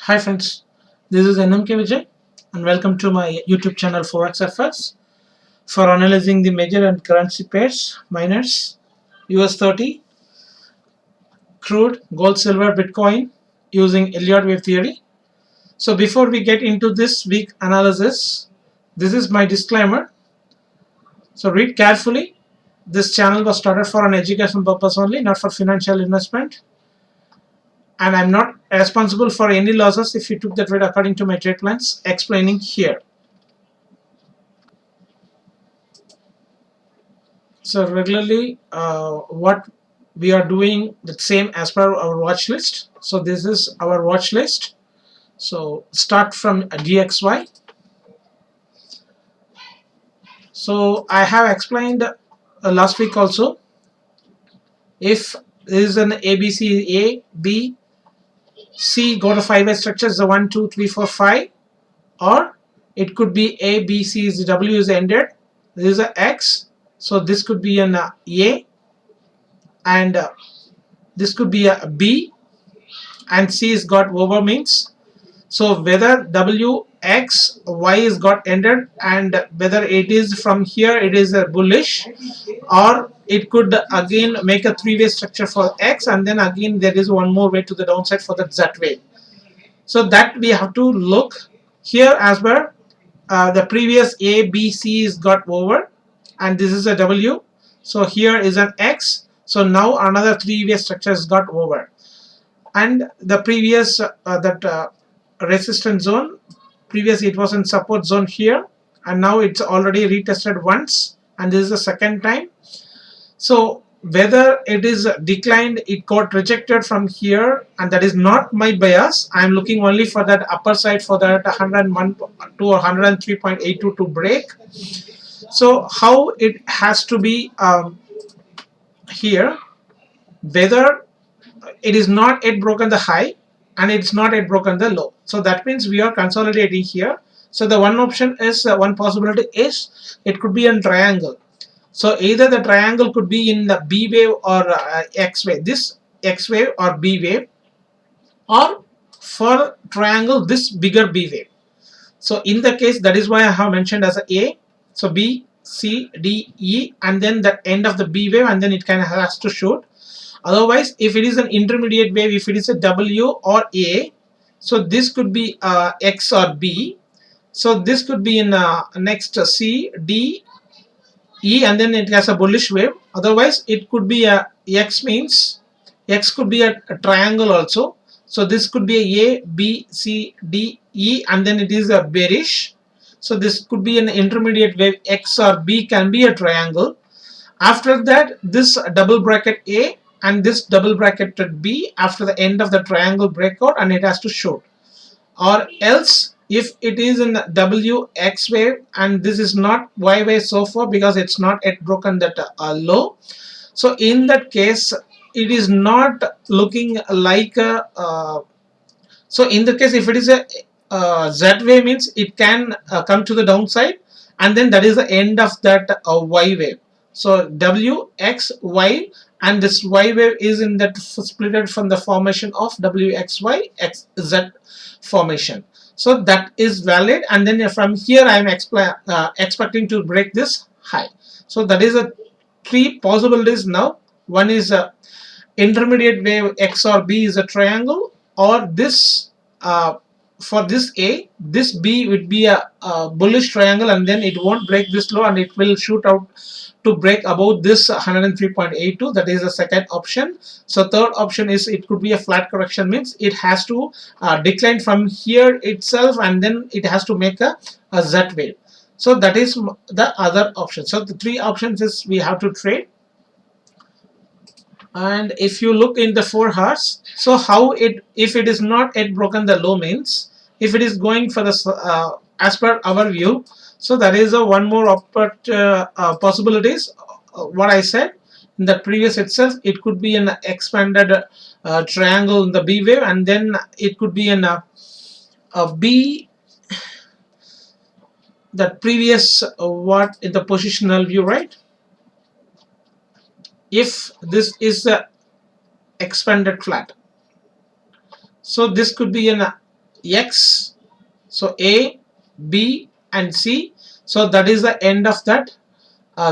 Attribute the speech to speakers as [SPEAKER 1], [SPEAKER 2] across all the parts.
[SPEAKER 1] Hi friends, this is NMK Vijay and welcome to my YouTube channel Forex FX for analyzing the major and currency pairs, miners, US30, crude, gold, silver, Bitcoin using Elliott wave theory. So before we get into this week analysis, this is my disclaimer. So read carefully. This channel was started for an educational purpose only, not for financial investment. And I'm not responsible for any losses if you took the trade according to my trade plans explaining here. So regularly what we are doing the same as per our watch list. So this is our watch list. So start from DXY. So I have explained last week also, if there is an ABC A, B, C, go to 5-way structures, the 1, 2, 3, 4, 5, or it could be A, B, C is W is ended. This is a X. So this could be an A, and this could be a B, and C is got over means. So whether W, X, Y is got ended, and whether it is from here it is a bullish, or it could again make a three-way structure for X, and then again there is one more way to the downside for the Z wave. So that we have to look here as per the previous A, B, C is got over, and this is a W. So here is an X. So now another three-way structure is got over, and the previous resistance zone, previously it was in support zone here, and now it's already retested once, and this is the second time. So whether it is declined, it got rejected from here, and that is not my bias. I am looking only for that upper side for that 101 to 103.82 to break. So how it has to be here, whether it is not yet broken the high and it's not yet broken the low. So that means we are consolidating here. So the one option is one possibility is it could be a triangle. So either the triangle could be in the B wave or X wave, this X wave or B wave, or for triangle this bigger B wave. So in the case, that is why I have mentioned as A. So B, C, D, E, and then the end of the B wave, and then it can has to shoot. Otherwise, if it is an intermediate wave, if it is a W or A, so this could be X or B. So this could be in next C, D, E, and then it has a bullish wave. Otherwise, it could be a X, means X could be a triangle also. So this could be a B, C, D, E, and then it is a bearish. So this could be an intermediate wave. X or B can be a triangle. After that, this double bracket A and this double bracketed B after the end of the triangle breakout, and it has to shoot. Or else, if it is in W, X wave, and this is not Y wave so far because it's not yet broken that low. So in that case, it is not looking like a so in the case, if it is a Z wave, means it can come to the downside, and then that is the end of that Y wave. So W, X, Y, and this Y wave is in that splitted from the formation of W, X, Y, X, Z formation. So that is valid, and then from here I am expecting to break this high. So that is a three possibilities now. One is a intermediate wave X or B is a triangle, or this for this A, this B would be a bullish triangle, and then it won't break this low and it will shoot out to break above this 103.82. That is the second option. So third option is it could be a flat correction, means it has to decline from here itself, and then it has to make a Z wave. So that is the other option. So the three options is we have to trade. And if you look in the 4 hours, so how it, if it is not yet broken the low, means if it is going for the as per our view, so that is a one more possibilities. What I said in the previous itself, it could be an expanded triangle in the B wave, and then it could be in a B, that previous what in the positional view, right? If this is a expanded flat, so this could be an X, so A, B and C. So that is the end of that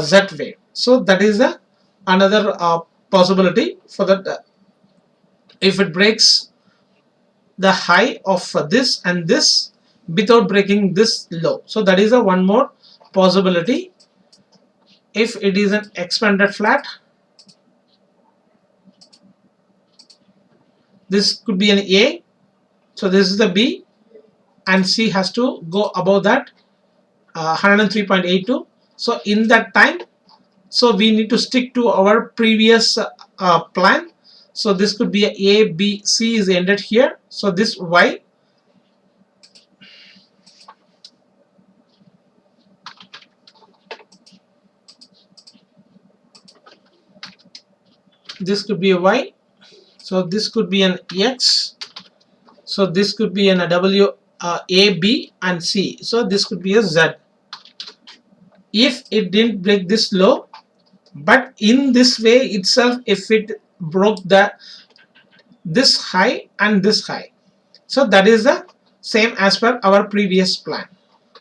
[SPEAKER 1] Z wave. So that is the another possibility for that. If it breaks the high of this and this without breaking this low, so that is a one more possibility. If it is an expanded flat, this could be an A, so this is the B, and C has to go above that 103.82. so in that time, so we need to stick to our previous plan. So this could be A, B, C is ended here. So this Y, this could be a Y, so this could be an X, so this could be an a W, A, B and C, so this could be a Z. If it didn't break this low, but in this way itself, if it broke this high and this high, so that is the same as per our previous plan.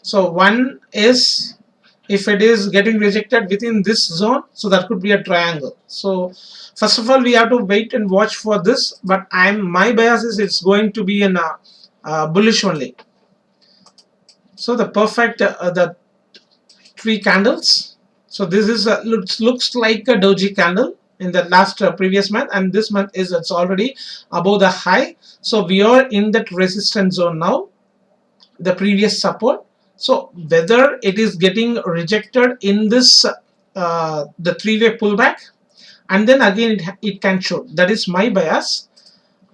[SPEAKER 1] So one is, if it is getting rejected within this zone, so that could be a triangle. So first of all, we have to wait and watch for this, but my bias is it's going to be in a bullish only. So the perfect the three candles. So this is looks like a doji candle in the last previous month, and this month is it's already above the high. So we are in that resistance zone now, the previous support. So whether it is getting rejected in this the three-way pullback, and then again it can show. That is my bias.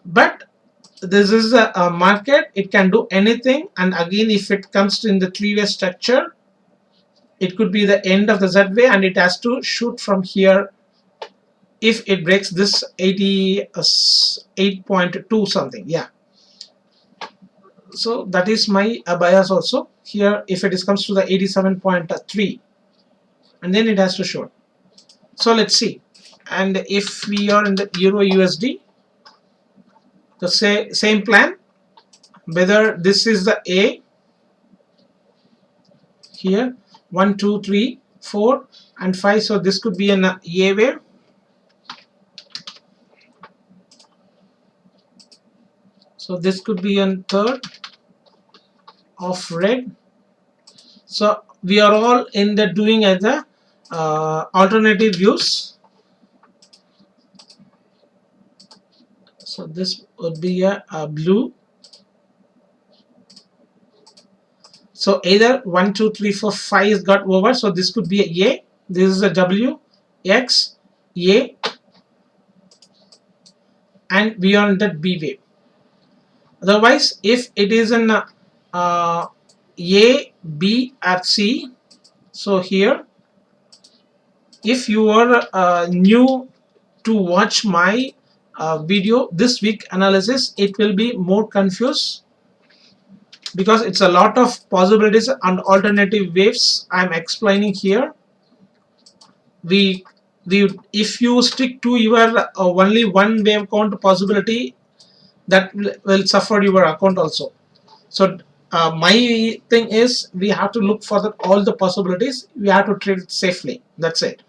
[SPEAKER 1] But this is a market, it can do anything, and again if it comes to in the three-way structure, it could be the end of the Z wave, and it has to shoot from here if it breaks this 88.2 something. Yeah, so that is my bias also here. If it comes to the 87.3, and then it has to show. So let's see. And if we are in the Euro USD, the same plan, whether this is the A here, 1 2 3 4 and 5, so this could be an A wave. So this could be a third of red. So we are all in the doing as a alternative views. So this would be a blue. So either 1 2 3 4 5 is got over, so this could be a this is a W, X, A, and beyond that B wave. Otherwise, if it is an A, B or C, so here, if you are new to watch my video this week analysis, it will be more confused, because it's a lot of possibilities and alternative waves I'm explaining here. If you stick to your only one wave count possibility, that will suffer your account also. So my thing is, we have to look for all the possibilities. We have to trade safely. That's it.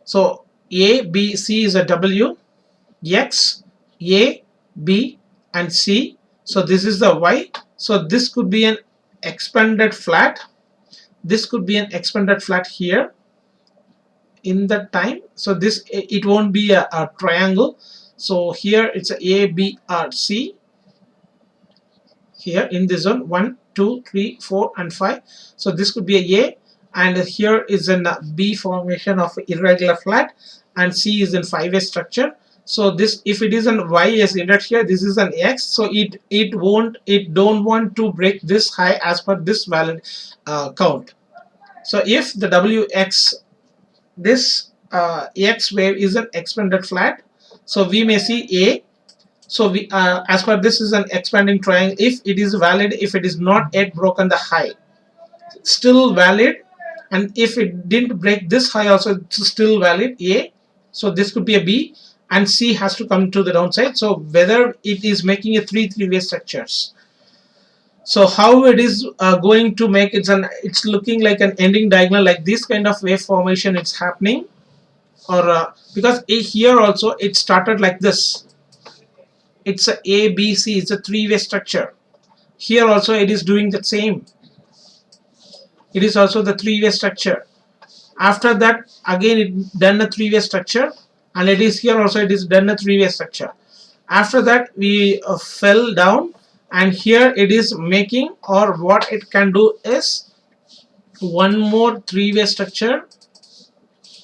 [SPEAKER 1] So A, B, C is a W, X, A, B and C. So this is the Y. So this could be an expanded flat. This could be an expanded flat here in that time. So this, it won't be a triangle. So here it's A, B or C. Here in this zone 1 2 3 4 and 5, so this could be a and here is an B formation of irregular flat, and C is in 5-way structure. So this, if it is an Y is ended here, this is an X, so it don't want to break this high as per this valid count. So if the WX, this X wave is an expanded flat, so we may see A. So we as per this is an expanding triangle. If it is valid, if it is not yet broken the high, still valid, and if it didn't break this high also, it's still valid, A. So this could be a B, and C has to come to the downside. So whether it is making a three-way structures. So how it is going to make it's looking like an ending diagonal, like this kind of wave formation it's happening, or because here also it started like this. It's a B C, it's a three-way structure. Here also it is doing the same. It is also the three-way structure. After that again it done a three-way structure, and it is here also it is done a three-way structure. After that we fell down, and here it is making, or what it can do is one more three-way structure,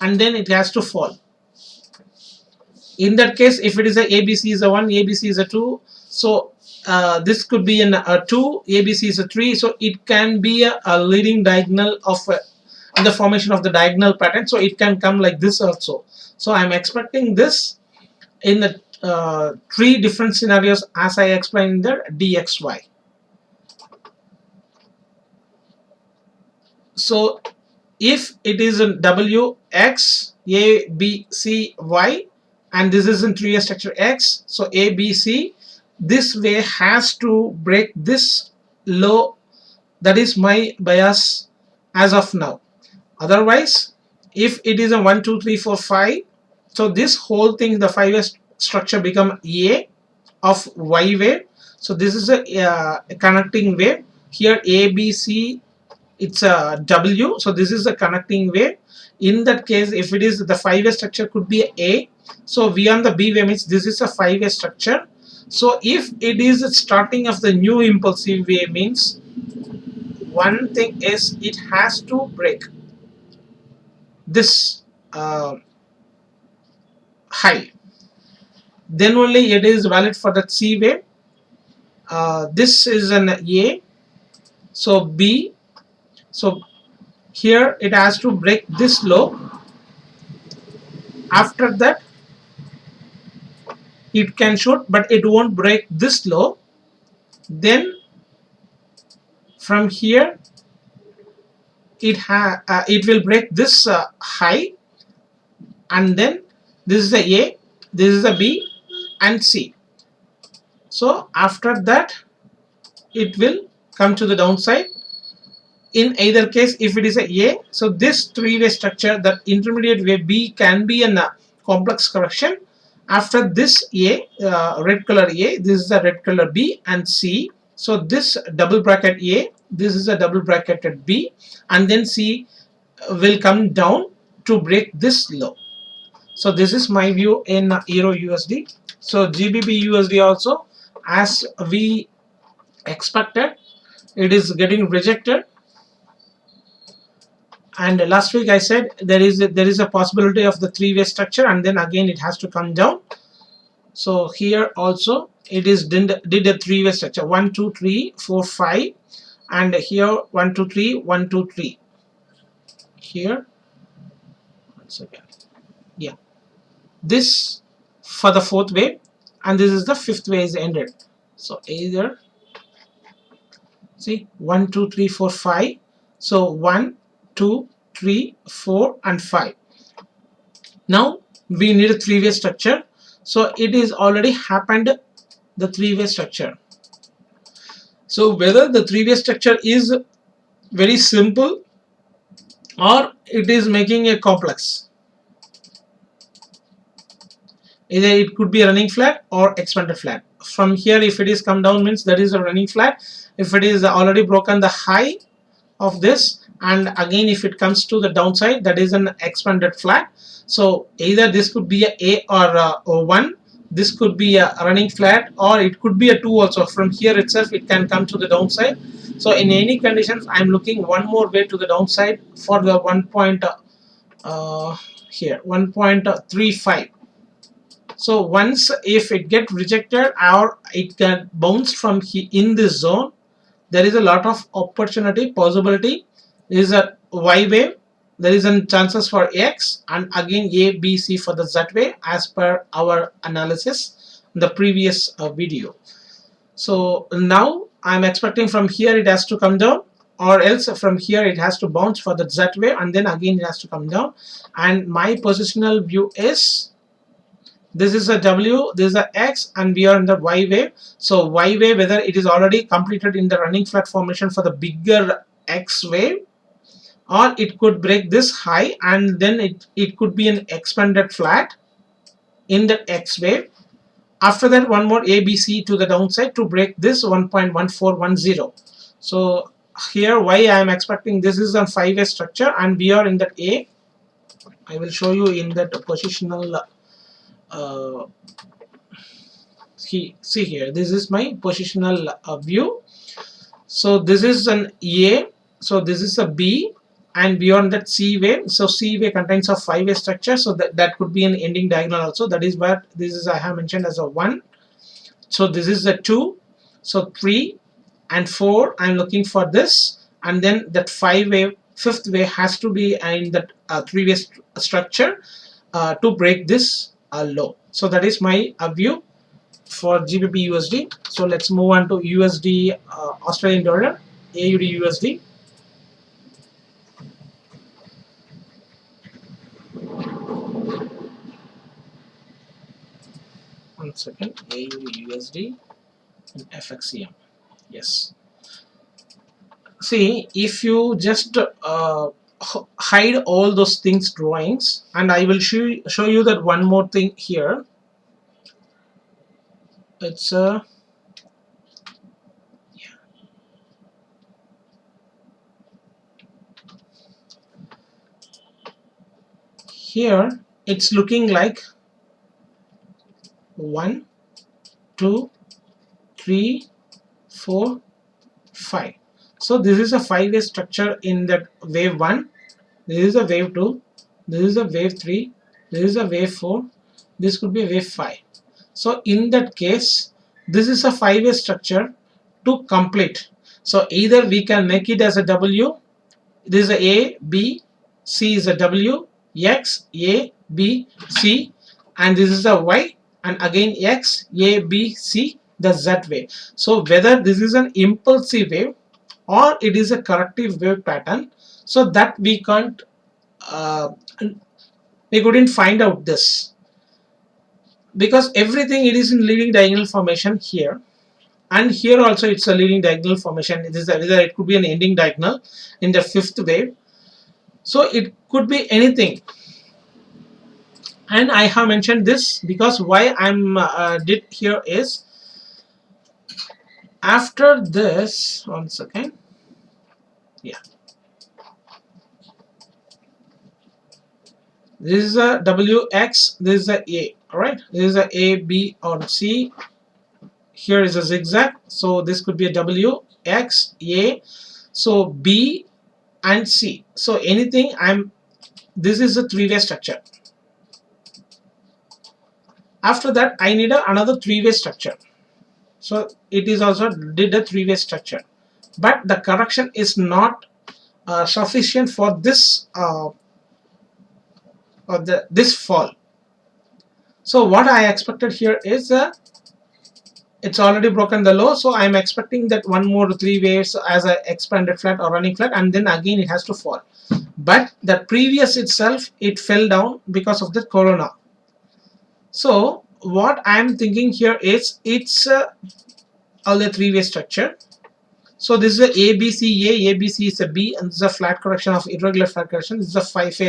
[SPEAKER 1] and then it has to fall. In that case, if it is a ABC is a 1, ABC is a 2, so this could be a 2, ABC is a 3, so it can be a leading diagonal of in the formation of the diagonal pattern, so it can come like this also. So I'm expecting this in the three different scenarios as I explained in the DXY. So if it is in W, X, A, B, C, Y, and this is in three-way structure X, so A, B, C, this way has to break this low. That is my bias as of now. Otherwise, if it is a 1, 2, 3, 4, 5, so this whole thing, the five-way structure become A of Y wave. So this is a connecting wave. Here A, B, C, it's a W, so this is a connecting wave. In that case, if it is the five-way structure could be A, so V on the B wave means this is a five-way structure. So if it is starting of the new impulsive wave means one thing is it has to break this high, then only it is valid for the C wave. This is an A, so B, so here it has to break this low. After that it can shoot, but it won't break this low. Then from here it will break this high, and then this is the A, this is the B and C. So after that it will come to the downside. In either case, if it is a, so this three-way structure, that intermediate wave B can be a complex correction. After this A, red color A, this is the red color B and C. So this double bracket A, this is a double bracketed B, and then C will come down to break this low. So this is my view in Euro USD. So GBP USD also, as we expected, it is getting rejected. And last week I said there is a possibility of the three-way structure, and then again it has to come down. So here also it is did a three-way structure, 1, 2, 3, 4, 5, and here 1, 2, 3, 1, 2, 3. Here once again, yeah, this for the fourth wave, and this is the fifth wave is ended. So either see 1, 2, 3, 4, 5. So 1, 2, 3, 4 and 5. Now we need a three-way structure. So it is already happened, the three-way structure. So whether the three-way structure is very simple or it is making a complex, either it could be a running flat or expanded flat. From here, if it is come down means that is a running flat. If it is already broken the high of this, and again if it comes to the downside, that is an expanded flat. So either this could be a or 1, this could be a running flat, or it could be a 2 also. From here itself it can come to the downside. So in any conditions I'm looking one more way to the downside for the 1.35. So once if it get rejected or it can bounce from in this zone, there is a lot of opportunity possibility. There is a Y wave, there is a chances for X, and again A, B, C for the Z wave as per our analysis in the previous video. So now I'm expecting from here it has to come down, or else from here it has to bounce for the Z wave, and then again it has to come down. And my positional view is This is a W, this is a X, and we are in the Y wave. So Y wave, whether it is already completed in the running flat formation for the bigger X wave, or it could break this high and then it could be an expanded flat in the X wave. After that, one more ABC to the downside to break this 1.1410. So here why I am expecting this is a 5-way structure and we are in that A. I will show you in that positional see here, this is my positional view. So this is an A, so this is a B, and beyond that C wave. So C wave contains a 5-way structure, so that could be an ending diagonal also. That is what this is, I have mentioned as a 1. So this is a 2, so 3 and 4 I'm looking for this, and then that 5th wave has to be in that 3-way structure to break this low. So that is my view for GBP USD. So let's move on to USD Australian dollar, AUD USD. One second, AUD USD and FXCM. Yes. See, if you just hide all those things drawings, and I will show you that one more thing here. It's here it's looking like 1, 2, 3, 4, 5. So this is a 5-way structure in that wave 1. This is a wave 2. This is a wave 3. This is a wave 4. This could be a wave 5. So in that case, this is a 5-way structure to complete. So either we can make it as a W. This is a B, C is a W, X, A, B, C, and this is a Y, and again X, A, B, C, the Z wave. So whether this is an impulsive wave or it is a corrective wave pattern, so that we can't, we couldn't find out this, because everything it is in leading diagonal formation here, and here also it's a leading diagonal formation. It is whether it could be an ending diagonal in the 5th wave. So it could be anything, and I have mentioned this because why I'm did here is, after this, one second, yeah, this is a WX, this is a A, alright, this is a A, B or C, here is a zigzag, so this could be a W, X, A, so B and C. So anything, this is a 3-way structure. After that I need another 3-way structure. So it is also did a 3-way structure, but the correction is not sufficient for this this fall. So what I expected here is it's already broken the low, so I am expecting that one more 3 waves as a expanded flat or running flat, and then again it has to fall. But the previous itself, it fell down because of the corona. So what I am thinking here is, it's all the 3-way structure. So this is a ABC, ABC is a B, and this is a flat correction of irregular flat correction. This is a 5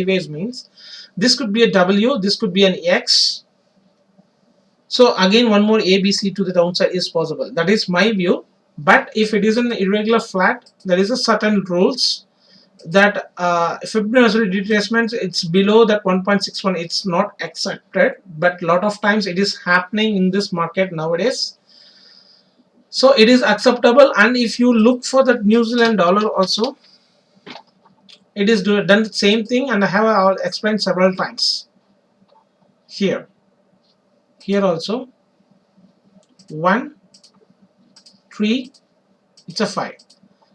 [SPEAKER 1] ways means this could be a W, this could be an X. So again one more ABC to the downside is possible. That is my view. But if it is an irregular flat, there is a certain rules that Fibonacci retracement, it's below that 1.61, it's not accepted, but lot of times it is happening in this market nowadays. So it is acceptable, and if you look for the New Zealand dollar also, it is done the same thing, and I have explained several times. Here also 1, 3, it's a 5.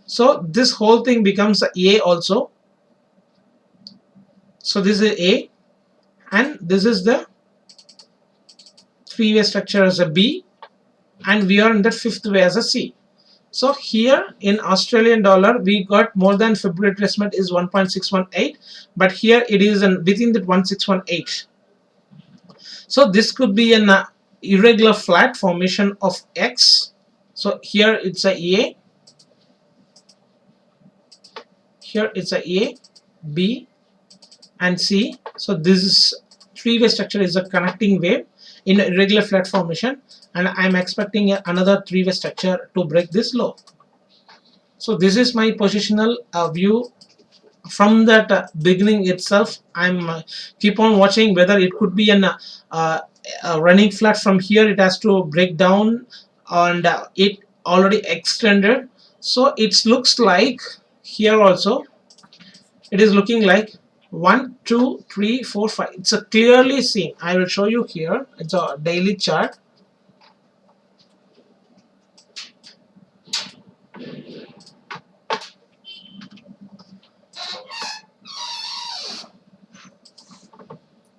[SPEAKER 1] So this whole thing becomes A also. So this is A, and this is the 3-way structure as a B, and we are in the 5th way as a C. So here in Australian dollar we got more than February retracement is 1.618, but here it is within that 1.618. So this could be an irregular flat formation of X. So here it's a A, here it's a A, B and C. So this is three-way structure is a connecting wave in irregular flat formation, and I'm expecting another three-way structure to break this low. So this is my positional view. From that beginning itself, I'm keep on watching whether it could be an a running flat. From here it has to break down, and it already extended. So it looks like here also it is looking like 1 2 3 4 5. It's a clearly seen. I will show you here. It's a daily chart.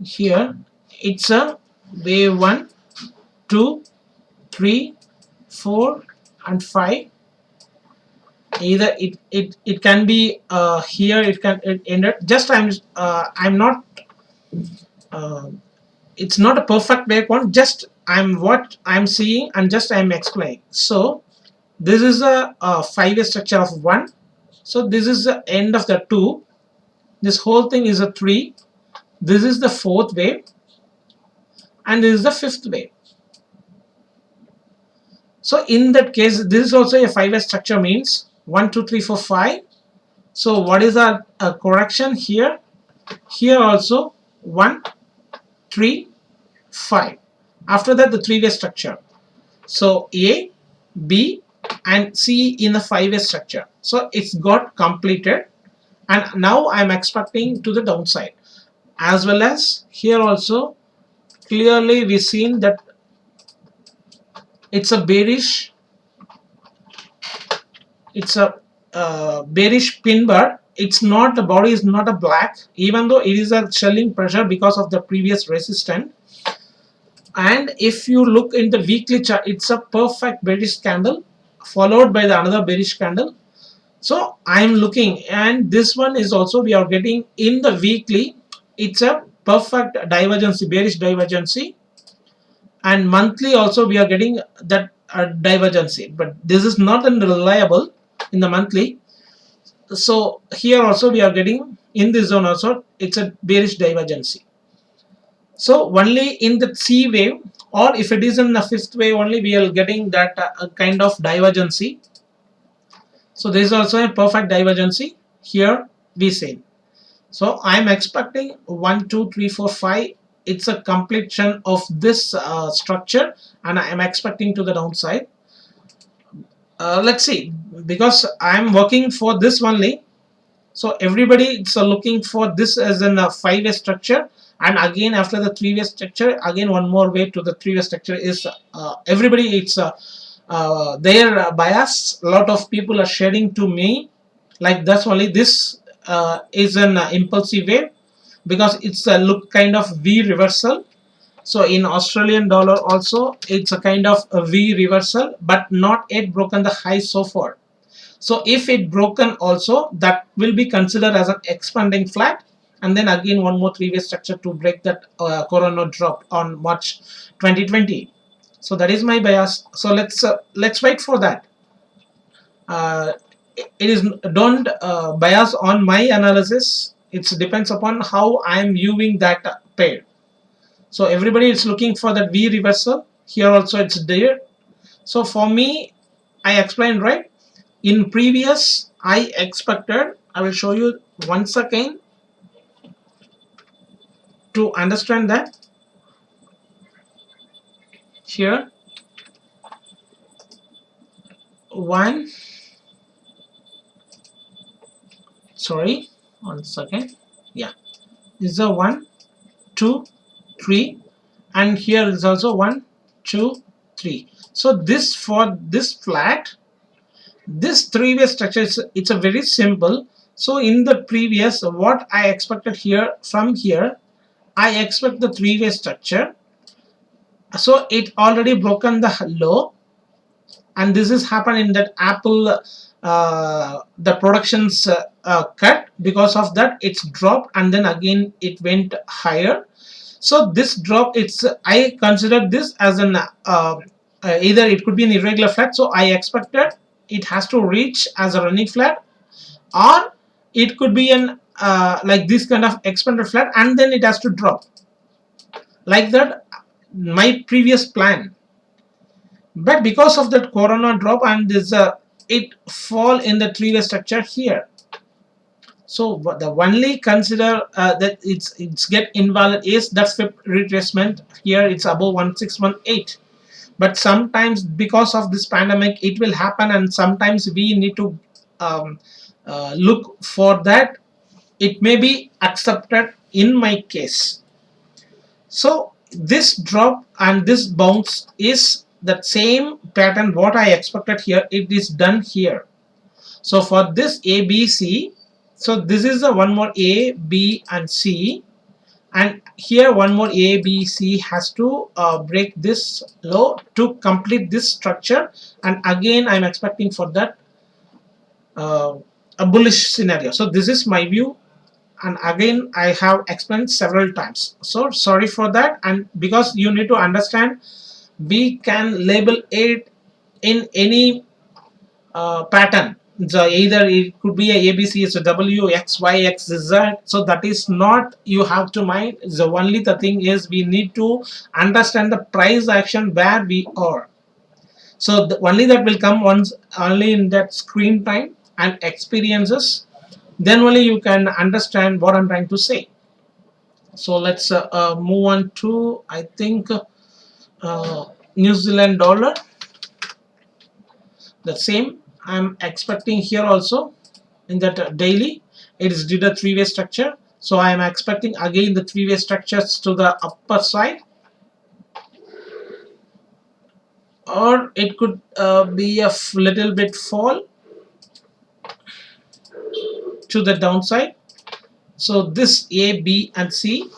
[SPEAKER 1] Here it's a wave 1 2 3 4 and 5. Either it can be here, it can end it. Just I'm not it's not a perfect waypoint, just what I'm seeing and just I'm explaining. So this is a five-way structure of 1. So this is the end of the 2. This whole thing is a 3. This is the 4th wave, and this is the 5th wave. So in that case, this is also a five-way structure, means 1 2 3 4 5. So what is our correction here? Here also 1 3 5. After that, the three-way structure. So A, B and C in the five-way structure. So it's got completed, and now I'm expecting to the downside. As well as here also clearly we've seen that it's a bearish, it's a bearish pin bar. It's not, the body is not a black, even though it is a selling pressure because of the previous resistance. And if you look in the weekly chart, it's a perfect bearish candle followed by the another bearish candle. So I'm looking, and this one is also we are getting in the weekly. It's a perfect divergence, bearish divergence, and monthly also we are getting that divergence, but this is not unreliable in the monthly. So here also we are getting in this zone also it's a bearish divergence. So only in the C wave, or if it is in the 5th wave only, we are getting that kind of divergence. So this is also a perfect divergence here we see. So I'm expecting 1 2 3 4 5. It's a completion of this structure, and I am expecting to the downside. Let's see, because I'm working for this only. So everybody is looking for this as in a five-way structure, and again after the three-way structure, again one more way to the three-way structure is everybody, it's their bias. A lot of people are sharing to me like that's only this is an impulsive wave, because it's a look kind of V reversal. So in Australian dollar also it's a kind of a V reversal, but not yet broken the high so far. So if it broken also, that will be considered as an expanding flat, and then again one more three-way structure to break that corona drop on March 2020. So that is my bias. So let's wait for that. It is, don't bias on my analysis. It depends upon how I am viewing that pair. So everybody is looking for that V reversal. Here also it's there. So for me, I explained right. In previous, I expected, I will show you once again to understand that. Here, one, sorry, 1 second. Yeah, this is a 1 2 3, and here is also 1 2 3. So this, for this flat, this three-way structure is, it's a very simple. So in the previous, what I expected here, from here I expect the three-way structure. So it already broken the low, and this is happened in that Apple the productions cut. Because of that it's dropped, and then again it went higher. So this drop, it's I consider this as an either it could be an irregular flat, so I expected it has to reach as a running flat, or it could be an like this kind of expanded flat and then it has to drop like that, my previous plan. But because of that corona drop and this it fall in the three-way structure here. So the only consider that it's get invalid is that flip retracement here. It's above 1618. But sometimes because of this pandemic it will happen, and sometimes we need to um, look for that. It may be accepted in my case. So this drop and this bounce is the same pattern what I expected here. It is done here. So for this A, B, C, so this is the one more A, B and C, and here one more A, B, C has to break this low to complete this structure, and again I'm expecting for that a bullish scenario. So this is my view, and again I have explained several times, so sorry for that. And because you need to understand, we can label it in any pattern. So either it could be a ABC, it's a W, X, Y, X, Z. So that is not you have to mind. The only the thing is we need to understand the price action where we are. So only that will come once only in that screen time and experiences. Then only you can understand what I'm trying to say. So let's move on to, I think, New Zealand dollar. The same I'm expecting here also in that daily. It is did a three-way structure, so I am expecting again the three-way structures to the upper side, or it could be a little bit fall to the downside. So this A, B and C,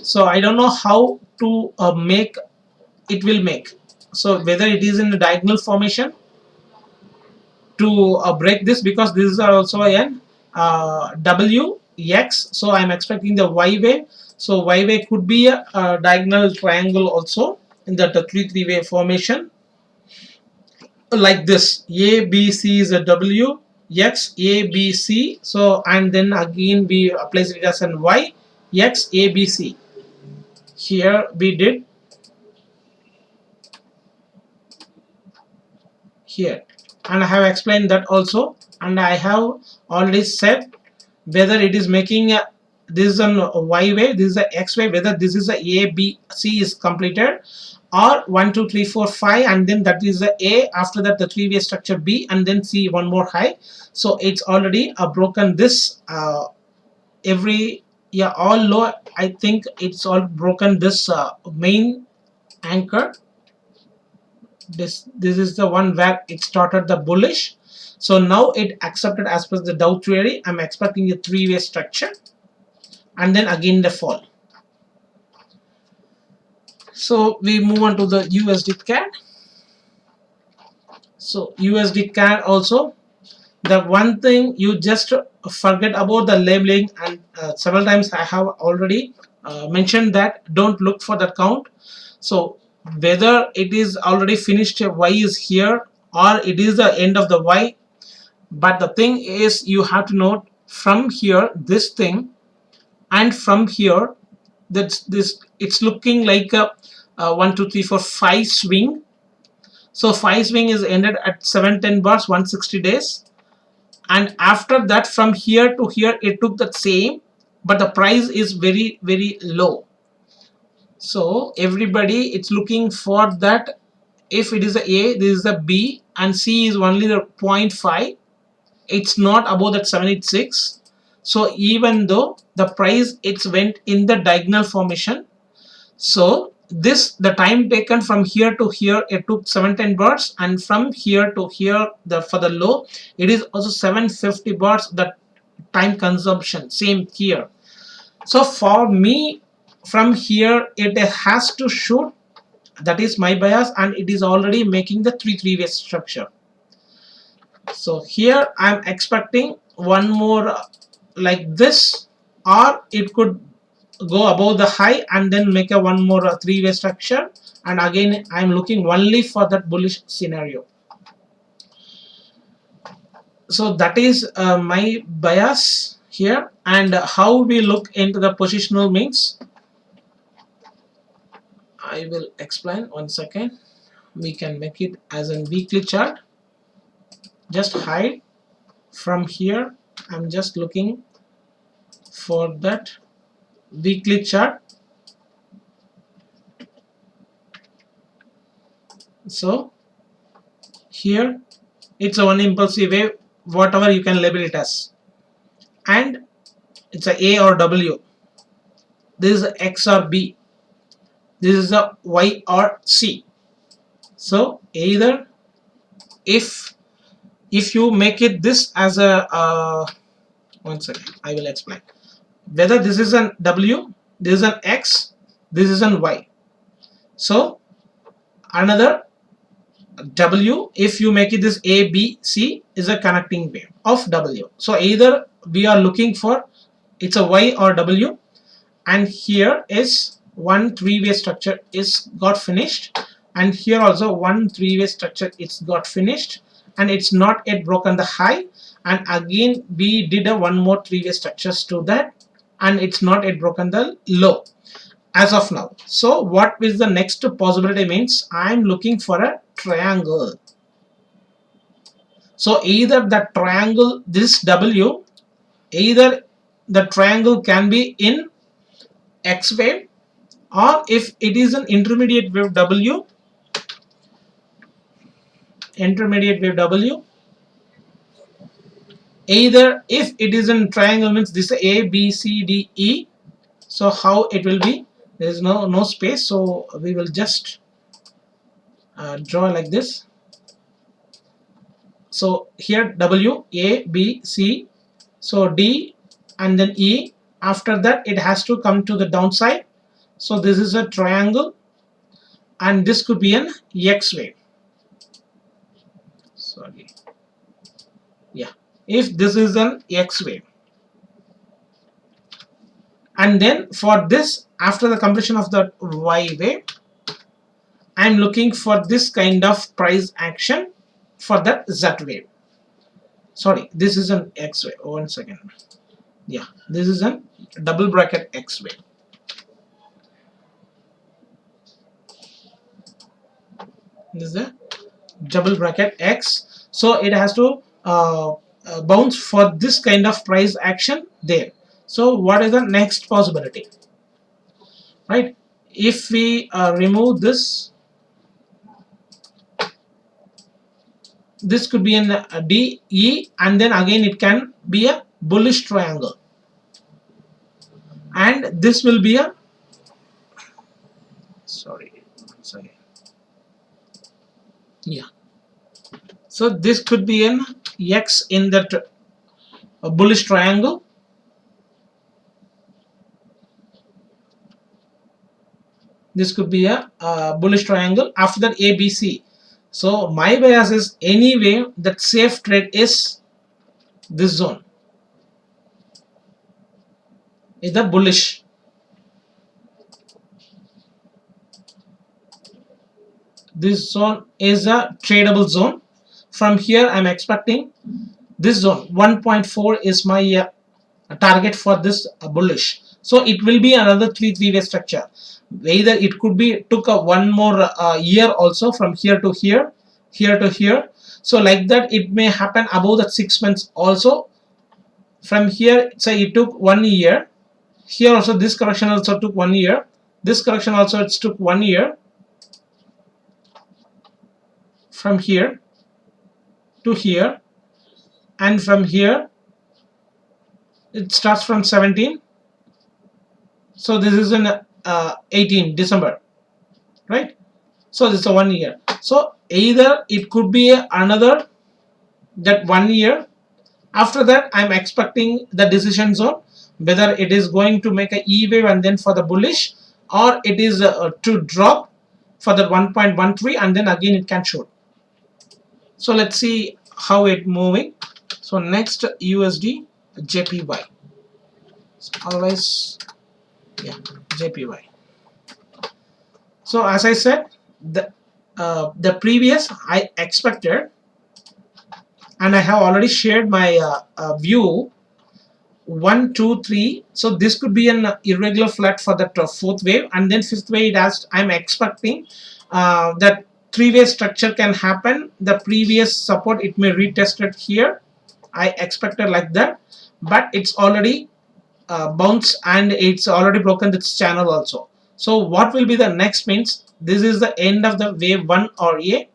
[SPEAKER 1] so I don't know how to make it will make. So whether it is in a diagonal formation to break this, because this is also an W, X, so I'm expecting the Y wave. So Y wave could be a diagonal triangle also in that three-way formation like this. A, B, C is a W, X, A, B, C. So and then again we place it as an Y, X, A, B, C. Here we did here, and I have explained that also, and I have already said whether it is making a this is an Y wave, this is a X wave, whether this is a B, C is completed, or 1 2 3 4 5 and then that is the A, after that the three-way structure B and then C one more high. So it's already broken this every, yeah, all low. I think it's all broken this main anchor. This is the one where it started the bullish. So now it accepted as per the Dow theory. I'm expecting a three-way structure and then again the fall. So we move on to the USD Cad. So USD Cad also, the one thing you just forget about the labeling, and several times I have already mentioned that don't look for the count. So whether it is already finished, Y is here or it is the end of the Y, but the thing is you have to note from here this thing, and from here that's this, it's looking like a 1 2 3 4 5 swing. So 5 swing is ended at 710 bars 160 days, and after that from here to here it took the same, but the price is very very low. So everybody it's looking for that. If it is a, this is a B, and C is only the 0.5, it's not above that 786. So even though the price it's went in the diagonal formation, so this the time taken from here to here it took 710 bars, and from here to here the for the low it is also 750 bars, the time consumption same here. So for me from here it has to shoot, that is my bias, and it is already making the three-way structure. So here I'm expecting one more like this, or it could go above the high and then make a one more three-way structure, and again I'm looking only for that bullish scenario. So that is my bias here. And how we look into the positional means, I will explain. One second. We can make it as a weekly chart. Just hide from here. I'm just looking for that weekly chart. So here it's a one impulsive wave, whatever you can label it as, and it's a or W. This is a X or B. This is a Y or C. So either if you make it this as a one second, I will explain. Whether this is an W, this is an X, this is an Y. So another W, if you make it this A, B, C, is a connecting wave of W. So either we are looking for it's a Y or W, and here is one three-way structure is got finished, and here also one three-way structure it's got finished, and it's not yet broken the high, and again we did a one more three-way structures to that, and it's not yet broken the low as of now. So what is the next possibility means, I'm looking for a triangle. So either the triangle, this W, either the triangle can be in X wave, or if it is an intermediate wave W, either if it is in triangle means this A, B, C, D, E. So how it will be, there is no space, so we will just draw like this. So here W, A, B, C, so D and then E. After that it has to come to the downside. So this is a triangle, and this could be an X wave. Sorry. Yeah. If this is an X wave. And then for this, after the completion of the Y wave, I'm looking for this kind of price action for that Z wave. Sorry, this is an X wave. One second. Yeah, this is a double bracket X wave. This is a double bracket X. So it has to bounce for this kind of price action there. So what is the next possibility? Right? If we remove this, this could be an D, E, and then again it can be a bullish triangle, and this will be a yeah. So this could be an X in that bullish triangle. This could be a bullish triangle. After that A, B, C. So my bias is anyway that safe trade is this zone, is the bullish. This zone is a tradable zone. From here I'm expecting this zone 1.4 is my target for this bullish. So it will be another three-way structure. Either it could be took a one more year also, from here to here, here to here. So like that it may happen above that 6 months also. From here, say it took 1 year. Here also this correction also took 1 year. This correction also it took 1 year. From here to here, and from here it starts from 17. So this is in 18 December, right? So this is a 1 year. So either it could be another that 1 year. After that I'm expecting the decision zone, whether it is going to make a E wave and then for the bullish, or it is to drop for the 1.13 and then again it can shoot. So let's see how it moving. So next USD Jpy. So always yeah, JPY. So as I said, the previous I expected, and I have already shared my view 1 2 3. So this could be an irregular flat for the fourth wave, and then fifth wave it has, I'm expecting that three-way structure can happen. The previous support it may retest it here, I expected like that, but it's already bounced and it's already broken this channel also. So what will be the next means, this is the end of the wave 1 or A.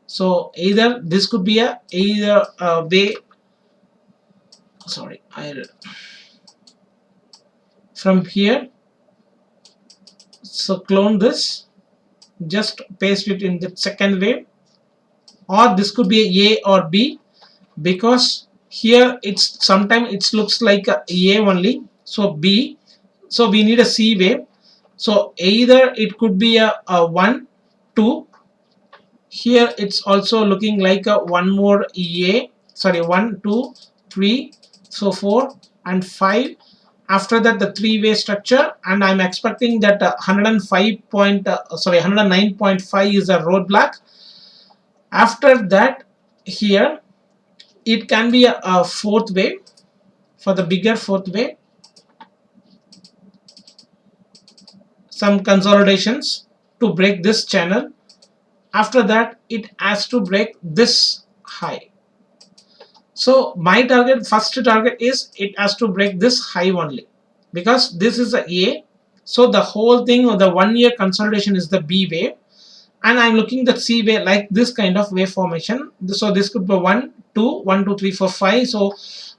[SPEAKER 1] So either this could be a either way, sorry, I from here, so clone this, just paste it in the second wave, or this could be a or B, because here it's sometimes it looks like a only, so B, so we need a C wave. So either it could be a 1 2, here it's also looking like a one more EA, sorry, 1 2 3, so 4 and 5. After that the three-way structure, and I'm expecting that 109.5 is a roadblock. After that, here it can be a fourth wave, for the bigger fourth wave, some consolidations to break this channel. After that it has to break this high. So my target, first target is it has to break this high only, because this is a A. So the whole thing of the 1 year consolidation is the B wave, and I'm looking the C wave like this kind of wave formation. So this could be 1 2 1 2 3 4 5. So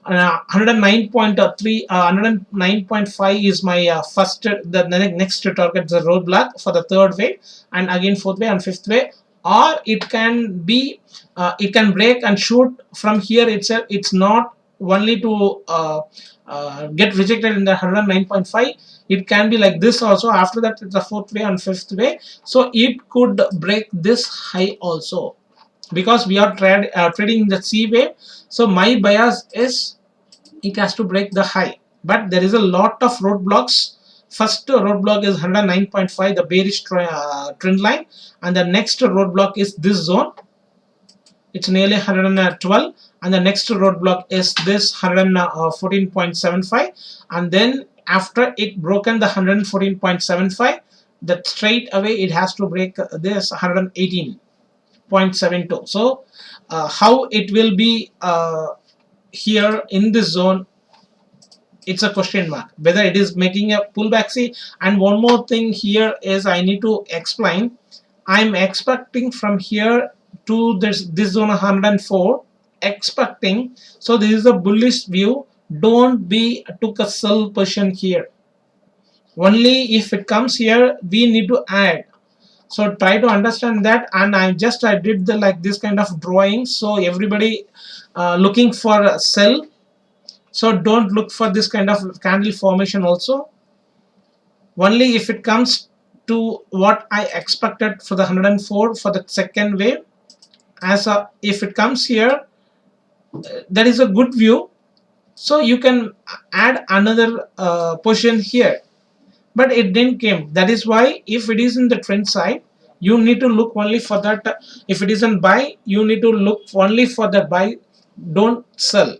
[SPEAKER 1] 109.3 109.5 is my first, the next target, the roadblock for the third wave, and again fourth wave and fifth wave. Or it can be it can break and shoot from here itself. It's not only to get rejected in the 109.5, it can be like this also. After that it's the fourth way and fifth way, so it could break this high also, because we are trading the C wave. So my bias is it has to break the high, but there is a lot of roadblocks. First roadblock is 109.5, the bearish trend line, and the next roadblock is this zone, it's nearly 112, and the next roadblock is this 114.75, and then after it broken the 114.75, that straight away it has to break this 118.72. So how it will be here in this zone, it's a question mark whether it is making a pullback. See, and one more thing here is I need to explain. I'm expecting from here to this zone 104, expecting. So this is a bullish view. Don't be took a sell position here. Only if it comes here we need to add. So try to understand that. And I did the like this kind of drawing, so everybody looking for a sell. So don't look for this kind of candle formation also. Only if it comes to what I expected for the 104 for the second wave, as a if it comes here, that is a good view. So you can add another position here, but it didn't came. That is why if it is in the trend side, you need to look only for that. If it is in buy, you need to look only for the buy, don't sell.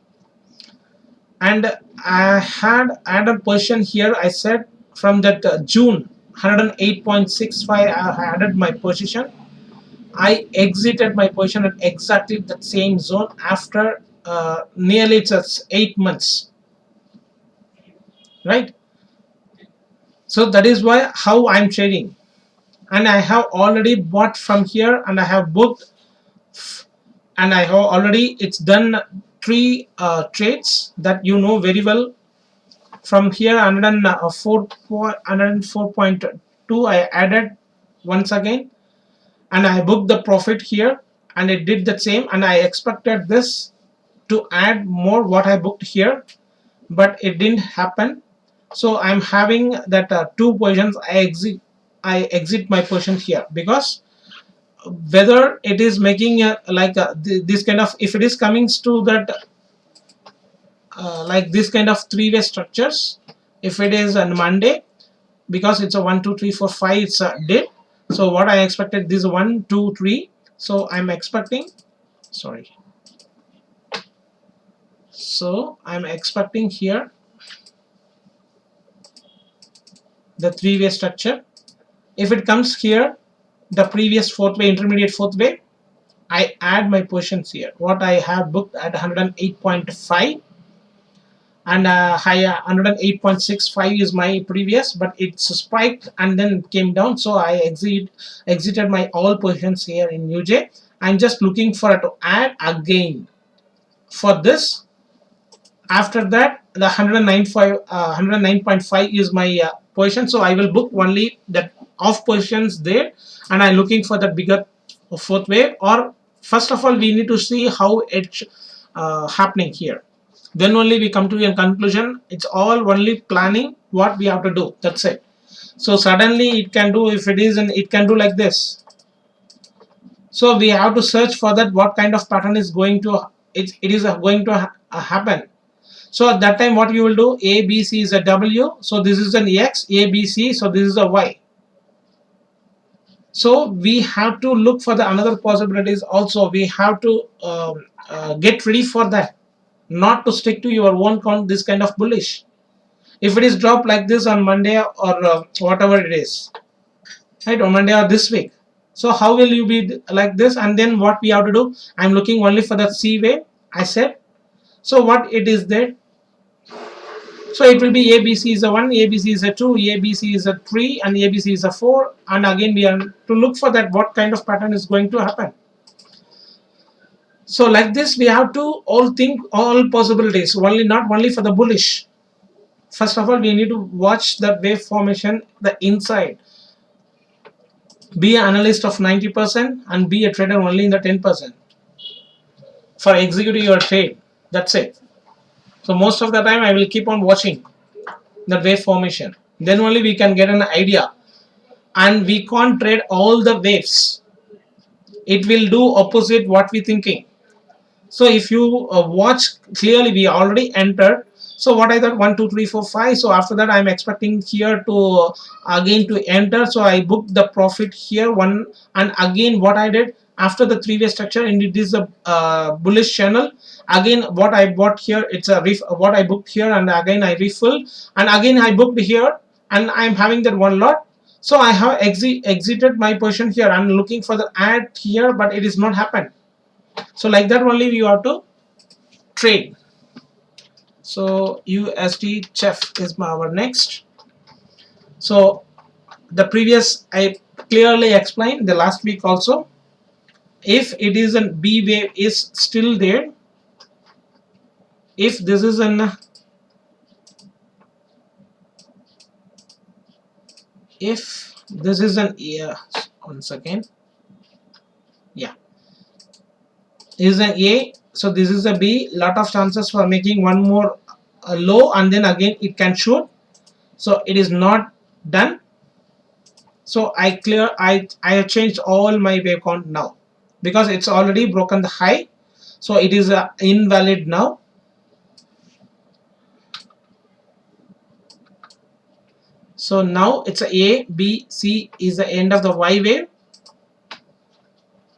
[SPEAKER 1] And I had added a position here. I said from that June 108.65 I added my position. I exited my position at exactly the same zone after nearly it's 8 months, right? So that is why how I'm trading, and I have already bought from here, and I have booked, and I have already it's done 3 trades that you know very well. From here 104.2 I added once again, and I booked the profit here, and it did the same, and I expected this to add more what I booked here, but it didn't happen. So I'm having that 2 positions. I exit my position here, because whether it is making this kind of, if it is coming to that like this kind of three-way structures, if it is on Monday, because it's a 1 2 3 4 5, it's a did. So what I expected, this 1 2 3, so I'm expecting, sorry, so I'm expecting here the three-way structure. If it comes here, the previous fourth way, intermediate fourth way, I add my positions here. What I have booked at 108.5 and higher 108.65 is my previous, but it's spiked and then came down, so I exited my all positions here in UJ. I'm just looking for it to add again for this. After that, the 109.5 is my position, so I will book only that off positions there, and I'm looking for that bigger fourth wave. Or first of all, we need to see how it's happening here, then only we come to a conclusion. It's all only planning what we have to do, that's it. So suddenly it can do, if it is, and it can do like this, so we have to search for that what kind of pattern is going to, it is going to happen. So at that time what you will do, A B C is a W, so this is an X, A B C, so this is a Y. So we have to look for the another possibilities also. We have to get ready for that, not to stick to your own count this kind of bullish. If it is dropped like this on Monday or whatever it is, right, on Monday or this week, so how will you be like this? And then what we have to do, I'm looking only for that C wave, I said. So what it is there, so it will be ABC is a 1, ABC is a 2, ABC is a 3, and ABC is a 4, and again we are to look for that what kind of pattern is going to happen. So like this we have to all think all possibilities, only not only for the bullish. First of all, we need to watch the wave formation, the inside. Be an analyst of 90% and be a trader only in the 10% for executing your trade. That's it. So most of the time I will keep on watching the wave formation. Then only we can get an idea. And we can't trade all the waves. It will do opposite what we thinking. So if you watch clearly, we already entered. So what I thought, 1 2 3 4 5. So after that I'm expecting here to again to enter, so I booked the profit here one. And again what I did, after the three-way structure, and it is a bullish channel, again what I bought here, it's a what I booked here, and again I refilled, and again I booked here, and I'm having that one lot. So I have exited my position here. I'm looking for the add here, but it is not happened. So like that only you have to trade. So USD Chef is our next. So the previous I clearly explained the last week also. If it is an B wave is still there, if this is an, if this is an, yeah, 1 second, yeah, is an A, so this is a B, lot of chances for making one more low, and then again it can shoot. So it is not done. So I have changed all my wave count now because it's already broken the high, so it is invalid now. So now it's a B, C is the end of the Y wave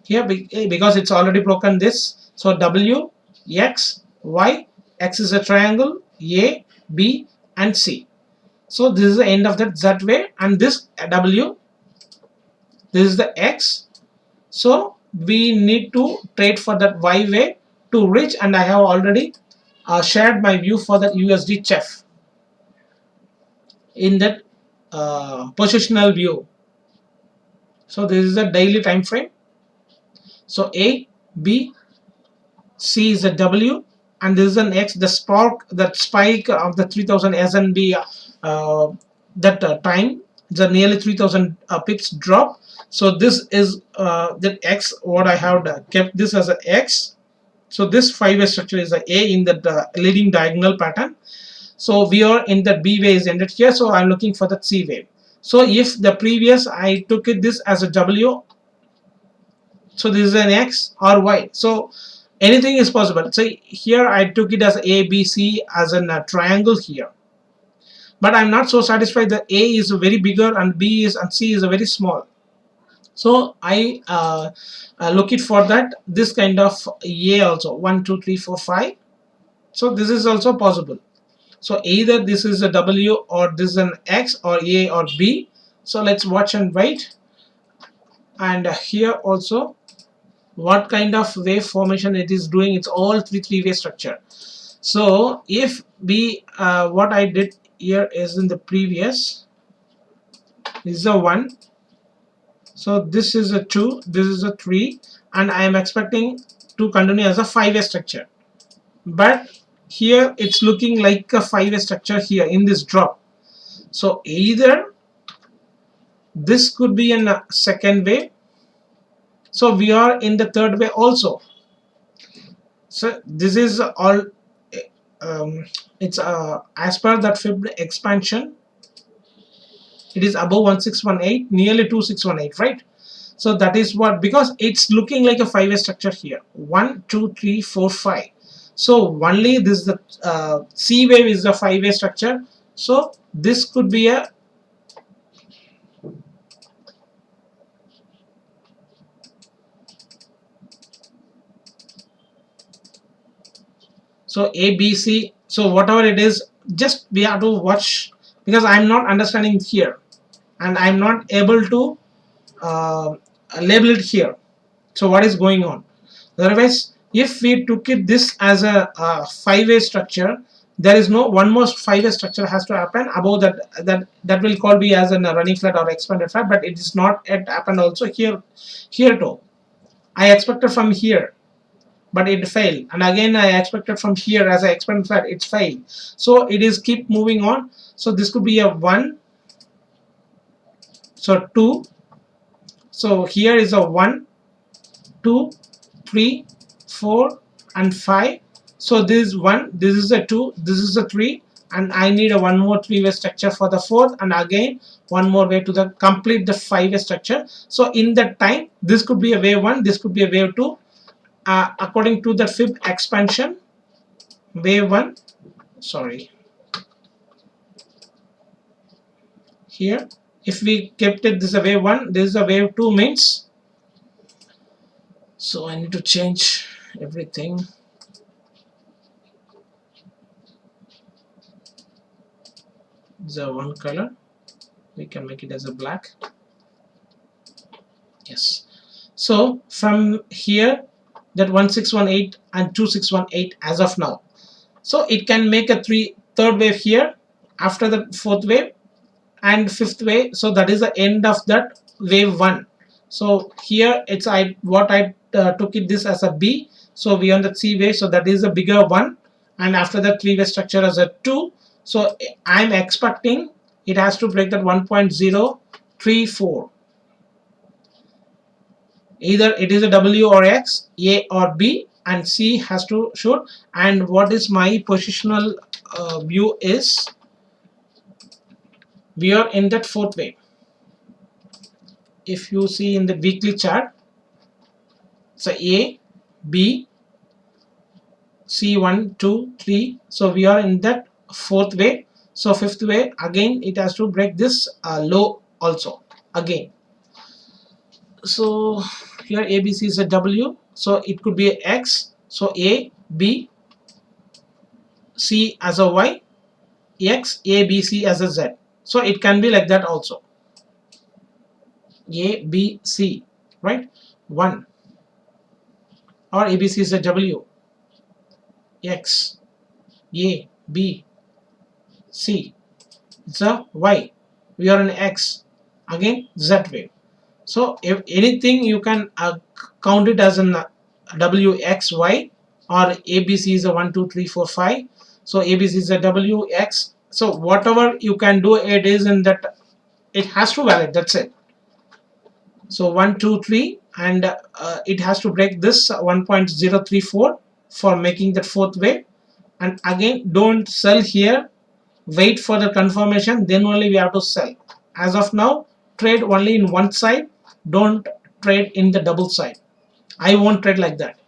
[SPEAKER 1] here because it's already broken this. So W, X, Y, X is a triangle, A, B, and C. So this is the end of that Z wave, and this W, this is the X. So we need to trade for that Y wave to reach, and I have already shared my view for the USD Chef in that positional view. So this is a daily time frame. So A, B, C is a W, and this is an X. The spark, that spike of the 3000 SNB, that time, the nearly 3000 pips drop. So this is that X. What I have kept this as a X. So this five-way structure is a in the leading diagonal pattern. So we are in the B wave is ended here. So I'm looking for the C wave. So if the previous I took it this as a W, so this is an X or Y. So anything is possible. So here I took it as A, B, C as a triangle here. but I'm not so satisfied that A is very bigger and B is and C is a very small. So I look it for that this kind of A also 1 2 3 4 5. So this is also possible. So either this is a W or this is an X or A or B. So let's watch and wait. And here also what kind of wave formation it is doing. It's all three-way structure. So if we what I did here is in the previous, this is a 1, so this is a 2, this is a 3, and I am expecting to continue as a 5-way structure. But here it's looking like a 5-way structure here in this drop. So either this could be in a second wave, so we are in the third way also. So this is all it's as per that fib expansion, it is above 1618, nearly 2618, right? So that is what, because it's looking like a 5-way structure here, 1 2 3 4 5. So only this the C wave is a 5-way structure. So this could be a so A B C, so whatever it is, just we have to watch, because I'm not understanding here and I'm not able to label it here. So what is going on? Otherwise, if we took it this as a 5-way structure, there is no one more 5-way structure has to happen above that will call be as a running flat or expanded flat, but it is not yet happened also here too. I expected from here, but it failed, and again I expected from here as I expanded flat, it's failed. So it is keep moving on. So this could be a 1, so 2, so here is a 1 2 3 4 and 5. So this is 1, this is a 2, this is a 3, and I need a one more 3-way structure for the fourth, and again one more way to the complete the 5-way structure. So in that time, this could be a wave 1, this could be a wave 2, according to the fib expansion. Wave 1, sorry, here if we kept it this is a wave 1, this is a wave 2 means, so I need to change everything. The one color, we can make it as a black. Yes. So from here, that 1618 and 2618 as of now, so it can make a third wave here after the fourth wave and fifth wave. So that is the end of that wave 1. So here it's I took it this as a B, so we on the C wave, so that is a bigger one, and after that 3-way structure as a 2. So I'm expecting it has to break that 1.034. Either it is a W or X, A or B, and C has to shoot. And what is my positional view is, we are in that fourth wave. If you see in the weekly chart, so A, B, C 1 2 3, so we are in that fourth wave. So fifth wave, again it has to break this low also again. So here ABC is a W, so it could be a X, so A, B, C as a Y, X, A, B, C as a Z. So it can be like that also, A, B, C, right? 1, or ABC is a W, X, A, B, C, it's a Y, we are in X, again Z wave. So if anything you can count it as an WXY, or ABC is a 1 2 3 4 5. So ABC is a WX. So whatever you can do, it is in that, it has to valid, that's it. So 1 2 3, and it has to break this 1.034 for making that fourth wave. And again, don't sell here, wait for the confirmation, then only we have to sell. As of now, trade only in one side, don't trade in the double side. I won't trade like that.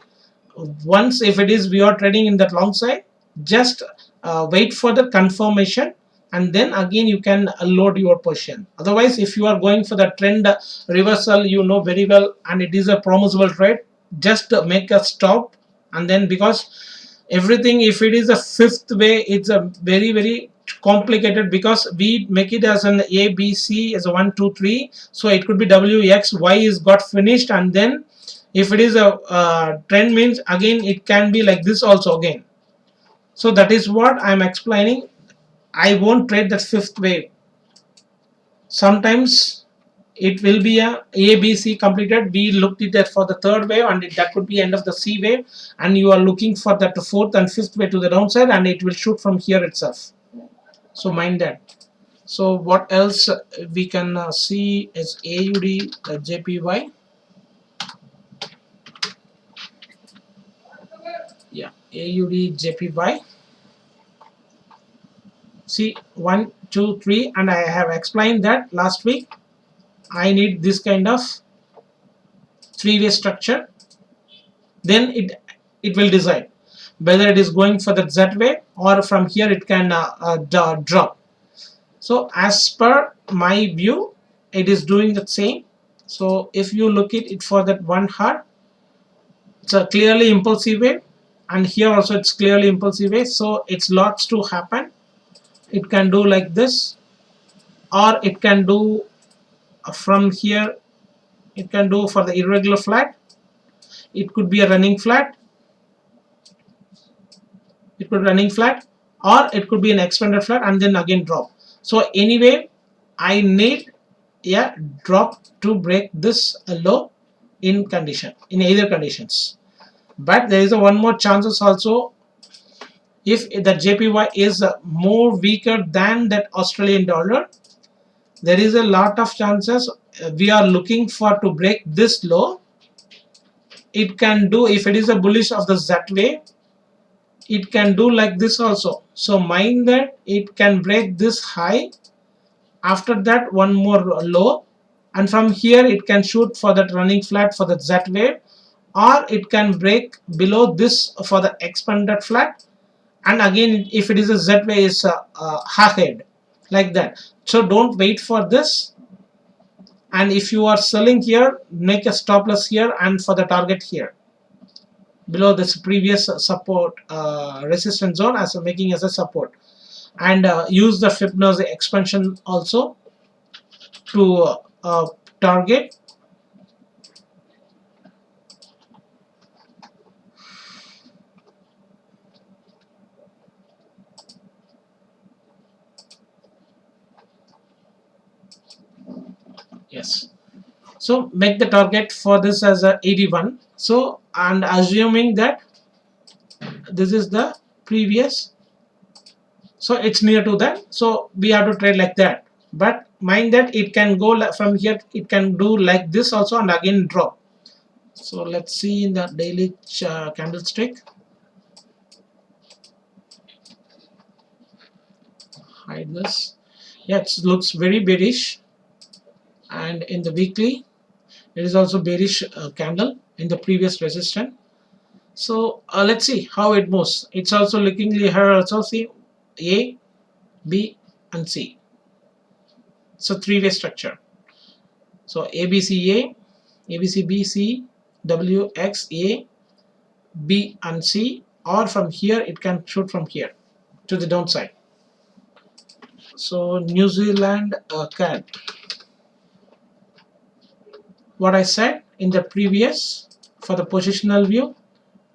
[SPEAKER 1] Once if it is we are trading in that long side, just wait for the confirmation, and then again you can load your position. Otherwise, if you are going for the trend reversal, you know very well, and it is a promisable trade, just make a stop. And then, because everything, if it is a fifth way, it's a very complicated, because we make it as an A B C as a 1 2 3, so it could be W X Y is got finished, and then if it is a trend means again it can be like this also again. So that is what I'm explaining. I won't trade the fifth wave. Sometimes it will be a B C completed. We looked at that for the third wave, and that could be end of the C wave, and you are looking for that fourth and fifth wave to the downside, and it will shoot from here itself. So mind that. So what else we can see is AUD JPY. Yeah, AUD JPY. See, 1 2 3, and I have explained that last week. I need this kind of three-way structure, then it will decide whether it is going for the Z wave, or from here it can drop. So as per my view, it is doing the same. So if you look at it for that 1 hour, it's a clearly impulsive wave, and here also it's clearly impulsive wave. So it's lots to happen. It can do like this, or it can do from here. It can do for the irregular flat. It could be a running flat. It could be running flat, or it could be an expanded flat and then again drop. So anyway, I need a drop to break this low in either conditions. But there is a one more chances also. If the JPY is more weaker than that Australian dollar, there is a lot of chances we are looking for to break this low. It can do, if it is a bullish of the Z wave, it can do like this also. So mind that it can break this high, after that one more low, and from here it can shoot for that running flat for the Z wave, or it can break below this for the expanded flat, and again if it is a Z wave is half head like that. So don't wait for this, and if you are selling here, make a stop loss here and for the target here below this previous support resistance zone as making as a support, and use the Fibonacci expansion also to target. Yes, so make the target for this as a 81. So, and assuming that this is the previous, so it's near to that, so we have to trade like that. But mind that it can go from here, it can do like this also and again drop. So let's see in the daily candlestick. Hide this. Yeah, it looks very bearish, and in the weekly it is also bearish candle in the previous resistance. So let's see how it moves. It's also looking here also. See A, B and C. So three-way structure. So ABCA, ABCBC, W X A, B and C, or from here it can shoot from here to the downside. So New Zealand CAD. What I said in the previous for the positional view,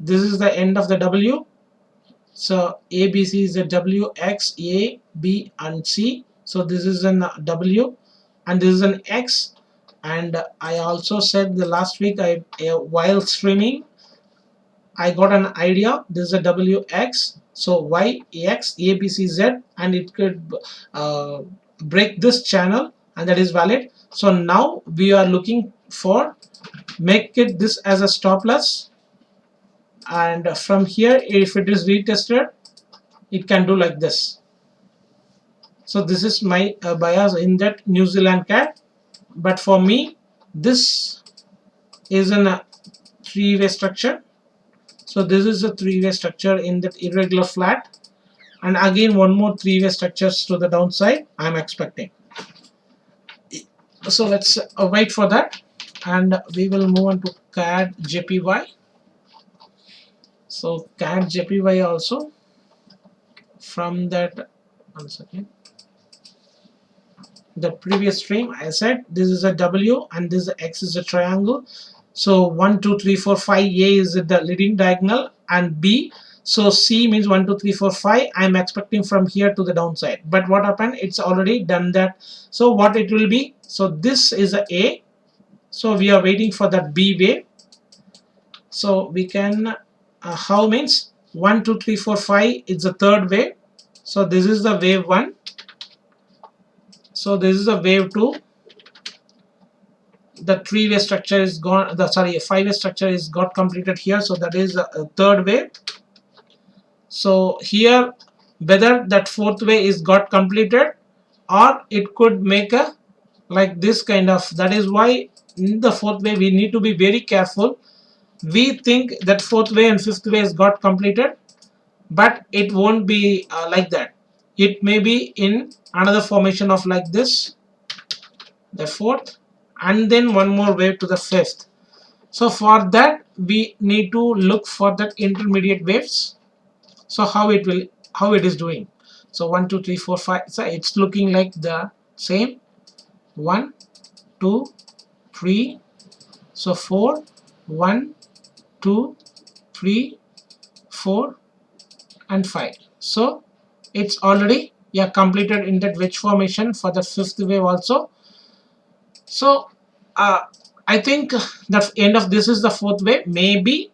[SPEAKER 1] this is the end of the W. So ABC is a W, X, A, B and C. So this is an W and this is an X. And I also said the last week, while streaming, I got an idea. This is a WX. So Y, X, A, B, C, Z, and it could break this channel, and that is valid. So now we are looking for make it this as a stop loss, and from here if it is retested, it can do like this. So this is my bias in that New Zealand CAD. But for me, this is a three-way structure. So this is a three-way structure in that irregular flat, and again one more three-way structures to the downside I'm expecting. So let's wait for that, and we will move on to CAD JPY. So CAD JPY also, from that, one second, the previous stream I said this is a W and this X is a triangle. So 1 2 3 4 5, A is the leading diagonal and B. So C means 1 2 3 4 5. I'm expecting from here to the downside, but what happened, it's already done that. So what it will be, so this is A, so we are waiting for that B wave. So we can how means 1 2 3 4 5 is the third wave. So this is the wave 1, so this is a wave 2, the three-way structure is gone, the sorry, five-way structure is got completed here, so that is a third wave. So here whether that fourth way is got completed, or it could make a like this kind of, that is why in the fourth way we need to be very careful. We think that fourth way and fifth way is got completed, but it won't be like that. It may be in another formation of like this, the fourth, and then one more wave to the fifth. So for that we need to look for that intermediate waves. So how it will, how it is doing. So 1 2 3 4 5, so it's looking like the same 1 2 3, so 4 1 2 3 4 and 5. So it's already, yeah, completed in that wedge formation for the fifth wave also. So I think the end of this is the fourth wave maybe,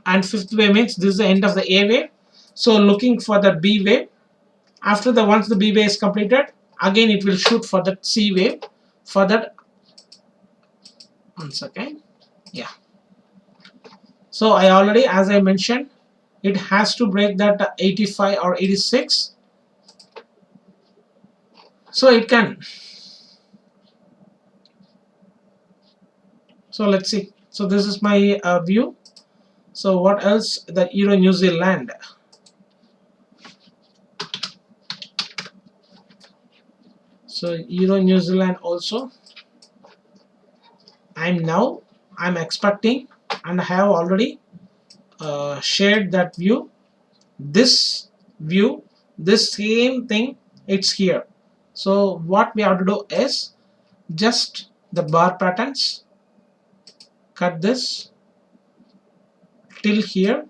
[SPEAKER 1] and fifth wave means this is the end of the A wave. So looking for the B wave. After the, once the B wave is completed, again it will shoot for the C wave. For that, once again, yeah. So I already, as I mentioned, it has to break that 85 or 86. So it can. So let's see. So this is my view. So what else? The Euro New Zealand. So Euro New Zealand also, I'm expecting, and I have already shared that view. This view, this same thing, it's here. So what we have to do is just the bar patterns, cut this till here,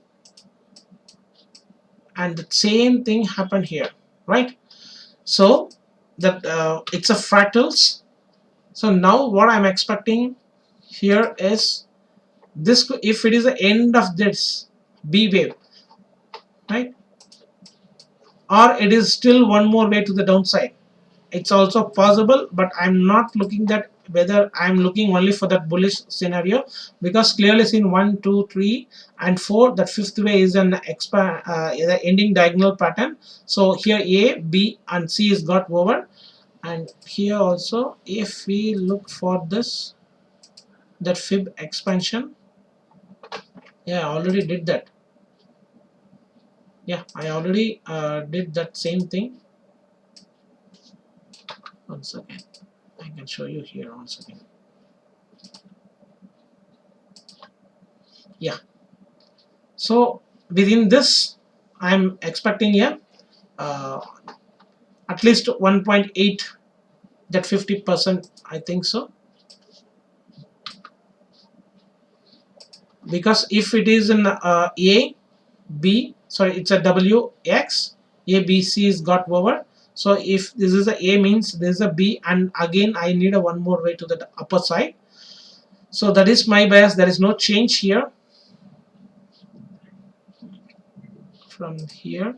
[SPEAKER 1] and the same thing happened here, right? So that it's a fractals. So now what I'm expecting here is this, if it is the end of this B wave, right, or it is still one more way to the downside, it's also possible, but I'm not looking that whether I'm looking only for that bullish scenario, because clearly seen 1 2 3 and 4, that fifth way is an the ending diagonal pattern. So here A, B and C is got over, and here also if we look for this, that fib expansion, yeah, I already did that. Yeah, I already did that same thing. Once again, I can show you here once again. Yeah, so within this I'm expecting here at least 1.8, that 50%, I think so, because if it is in A B, sorry, it's a W X, A B C is got over. So if this is a A means there is a B, and again I need a one more way to the upper side. So that is my bias. There is no change here. From here,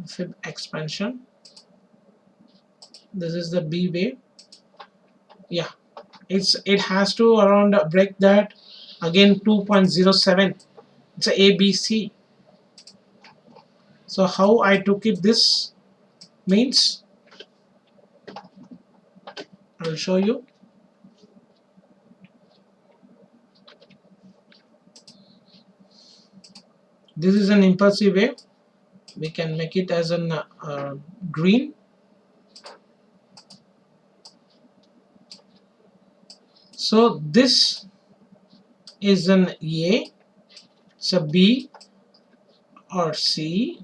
[SPEAKER 1] fib expansion, this is the B wave. Yeah, it has to around break that again 2.07. It's a ABC. So how I took it, this means I will show you. This is an impulsive wave. We can make it as an green. So this is an A, it's a B or C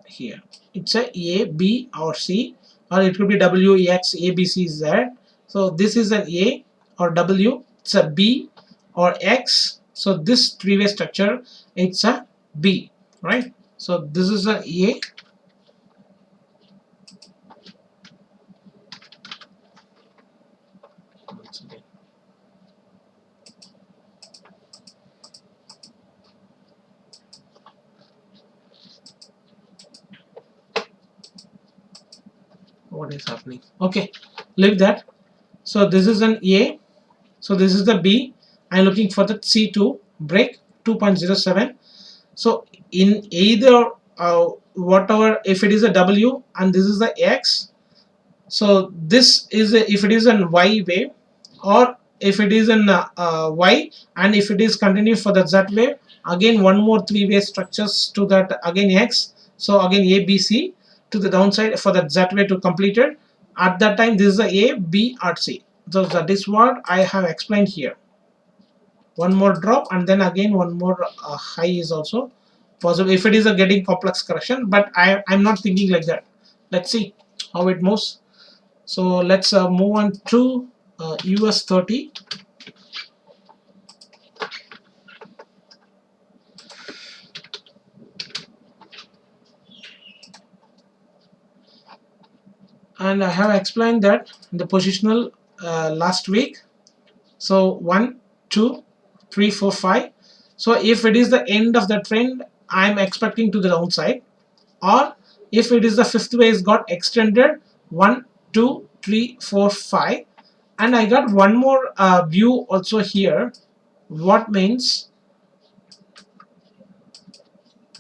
[SPEAKER 1] here. It's a B or C, or it could be W, X, A, B, C, Z. So this is an A or W, it's a B or X. So this three-way structure, it's a B, right? So this is a A. What is happening? Okay, leave that. So this is an A. So this is the B. I'm looking for the C2 break 2.07. So in either whatever, if it is a W and this is the X, so this is a, if it is an Y wave, or if it is an Y, and if it is continued for the Z wave, again one more three-way structures to that, again X. So again A, B, C to the downside for that Z wave to complete it. At that time this is the A, B or C. So that is what I have explained here. One more drop and then again one more high is also possible if it is a getting complex correction, but I'm not thinking like that. Let's see how it moves. So let's move on to US30. And I have explained that in the positional last week. So 1, 2, 3, 4, 5. So if it is the end of the trend, I'm expecting to the downside, or if it is the fifth wave got extended, 1, 2, 3, 4, 5, and I got one more view also here. What means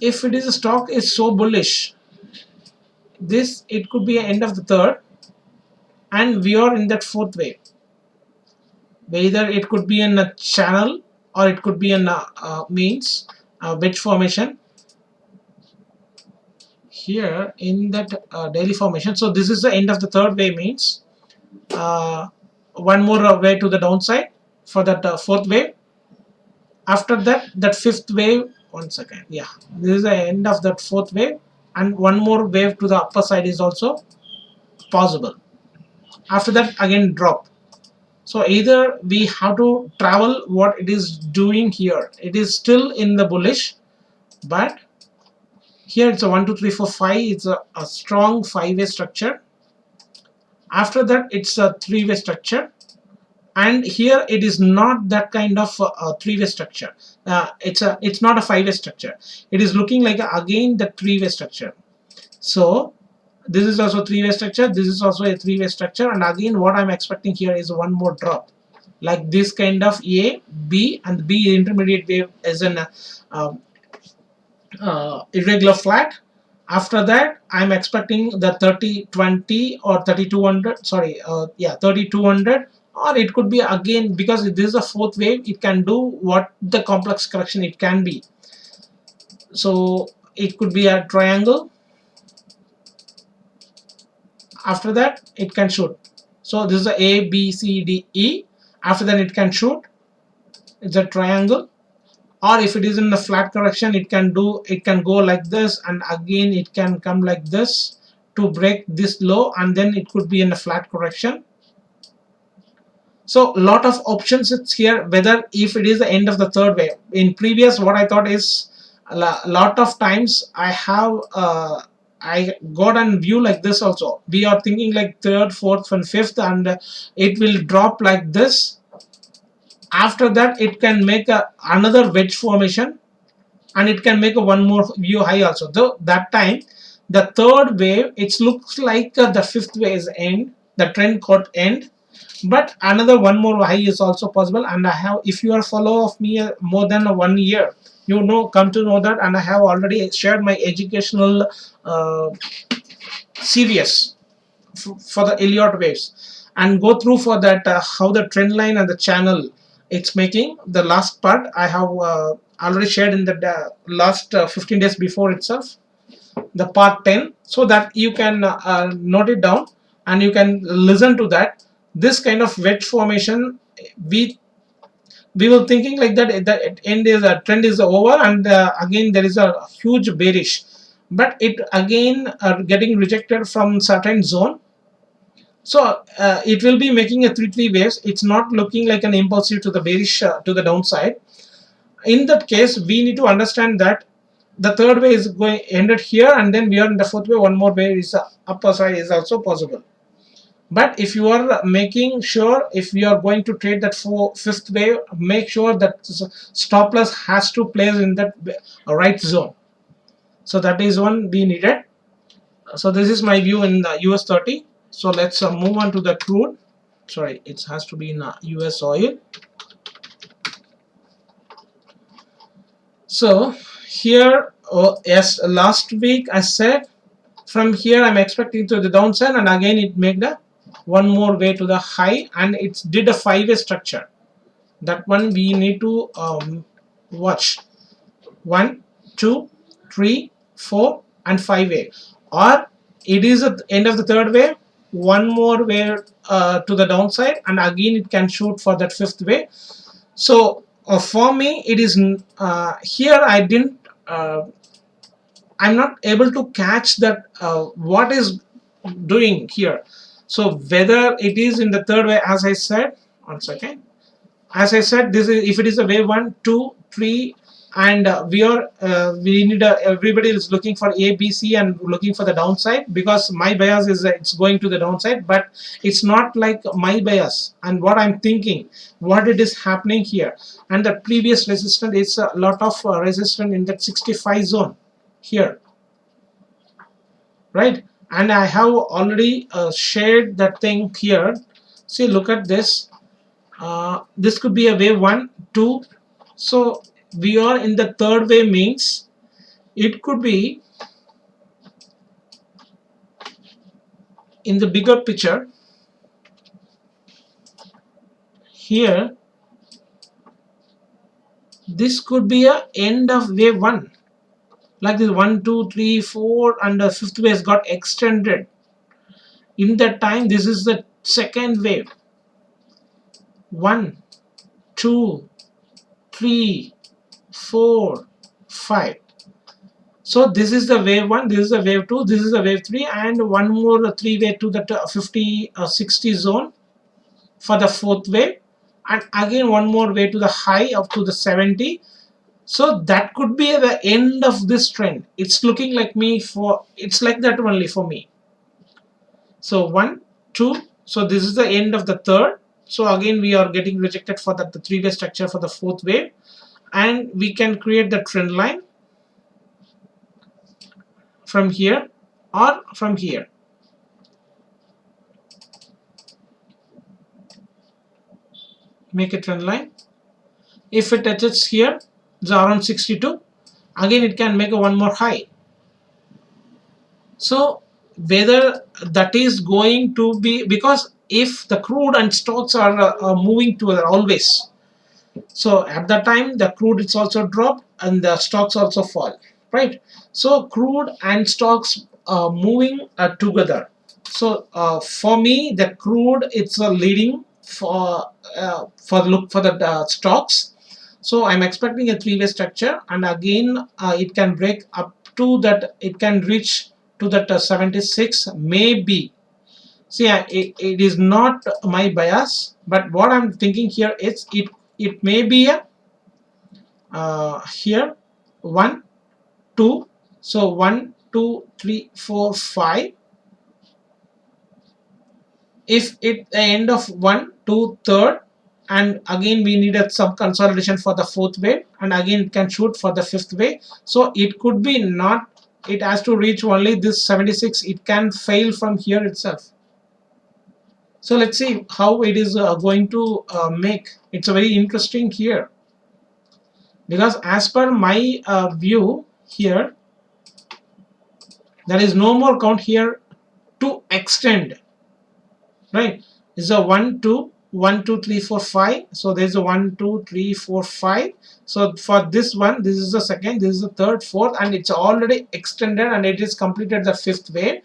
[SPEAKER 1] if it is a stock is so bullish, this it could be an end of the third, and we are in that fourth wave. Whether it could be in a channel or it could be in a means wedge formation here in that daily formation. So this is the end of the third wave, means one more way to the downside for that fourth wave. After that, that fifth wave, one second, yeah, this is the end of that fourth wave, and one more wave to the upper side is also possible. After that again drop. So either we have to travel what it is doing here. It is still in the bullish, but here it's a 1, 2, 3, 4, 5. It's a strong five-way structure. After that, it's a three-way structure, and here it is not that kind of three-way structure. It's not a five-way structure. It is looking like again the three-way structure. So this is also three-way structure. This is also a three-way structure, and again what I'm expecting here is one more drop, like this kind of A, B, and B intermediate wave as an irregular flat. After that, I'm expecting the 3020 or 3200. Sorry, yeah, 3200, or it could be again, because this is a fourth wave. It can do what the complex correction it can be. So it could be a triangle. After that, it can shoot. So this is a A, B, C, D, E. After that, it can shoot. It's a triangle. Or if it is in the flat correction, it can go like this, and again it can come like this to break this low, and then it could be in a flat correction. So lot of options it's here, whether if it is the end of the third wave. In previous, what I thought is a lot of times I have I got a view like this also. We are thinking like third, fourth, and fifth, and it will drop like this. After that, it can make another wedge formation, and it can make a one more view high also. Though that time, the third wave, it looks like the fifth wave is end, the trend got end, but another one more high is also possible. And I have, if you are follower of me more than 1 year, you know, come to know that, and I have already shared my educational series for the Elliott waves, and go through for that how the trend line and the channel it's making. The last part I have already shared in the last 15 days before itself, the part 10, so that you can note it down and you can listen to that. This kind of wedge formation, we were thinking like that the end is a trend is over, and again there is a huge bearish, but it again getting rejected from certain zone. So it will be making a 3-3 waves. It's not looking like an impulsive to the bearish to the downside. In that case, we need to understand that the third wave is going ended here, and then we are in the fourth wave. One more wave is upper side is also possible. But if you are making sure, if you are going to trade that fifth wave, make sure that stop loss has to place in that right zone. So that is one we needed. So this is my view in the US30. So let's move on to the crude. Sorry, it has to be in US oil. So here, yes, last week I said from here I'm expecting to the downside, and again it made the one more way to the high, and it did a 5-way structure. That one we need to watch. 1, 2, 3, 4 and 5-way, or it is at the end of the third wave, one more way to the downside, and again it can shoot for that fifth way. So for me it is here I didn't I'm not able to catch that what is doing here. So whether it is in the third way, as I said, one second, as I said, this is if it is a wave 1, 2, 3, and we need everybody is looking for A, B, C and looking for the downside, because my bias is it's going to the downside, but it's not like my bias and what I'm thinking, what it is happening here. And the previous resistance is a lot of resistance in that 65 zone here, right? And I have already shared that thing here. See, look at this. This could be a wave 1, 2. So we are in the third wave, means it could be in the bigger picture here. This could be a end of wave 1, like this 1, 2, 3, 4, and the fifth wave got extended. In that time, this is the second wave. 1, 2, 3, 4, 5. So this is the wave 1, this is the wave 2, this is the wave 3, and one more 3-way to the 50 60 zone for the fourth wave, and again one more way to the high up to the 70. So that could be the end of this trend. It's looking like me for, it's like that only for me. So 1, 2, so this is the end of the third. So again we are getting rejected for that the 3-way structure for the fourth wave, and we can create the trend line from here or from here. Make a trend line. If it touches here, it's around 62, again it can make a one more high. So whether that is going to be, because if the crude and stocks are moving together always, so at that time the crude is also dropped and the stocks also fall, right? So crude and stocks moving together. So for me the crude, it's a leading for look for the stocks. So I'm expecting a 3-way structure, and again it can break up to that, it can reach to that 76 maybe. See, it is not my bias, but what I'm thinking here is it may be a here 1, 2, so 1, 2, 3, 4, 5. If it the end of 1, 2, third, and again we needed some consolidation for the fourth wave, and again it can shoot for the fifth wave. So it could be not, it has to reach only this 76, it can fail from here itself. So let's see how it is going to make. It's a very interesting here, because as per my view here, there is no more count here to extend, right? Is a 1, 2, 1 2 3 4 5. So there's a 1 2 3 4 5. So for this one, this is the second, this is the third, fourth, and it's already extended and it is completed the fifth wave.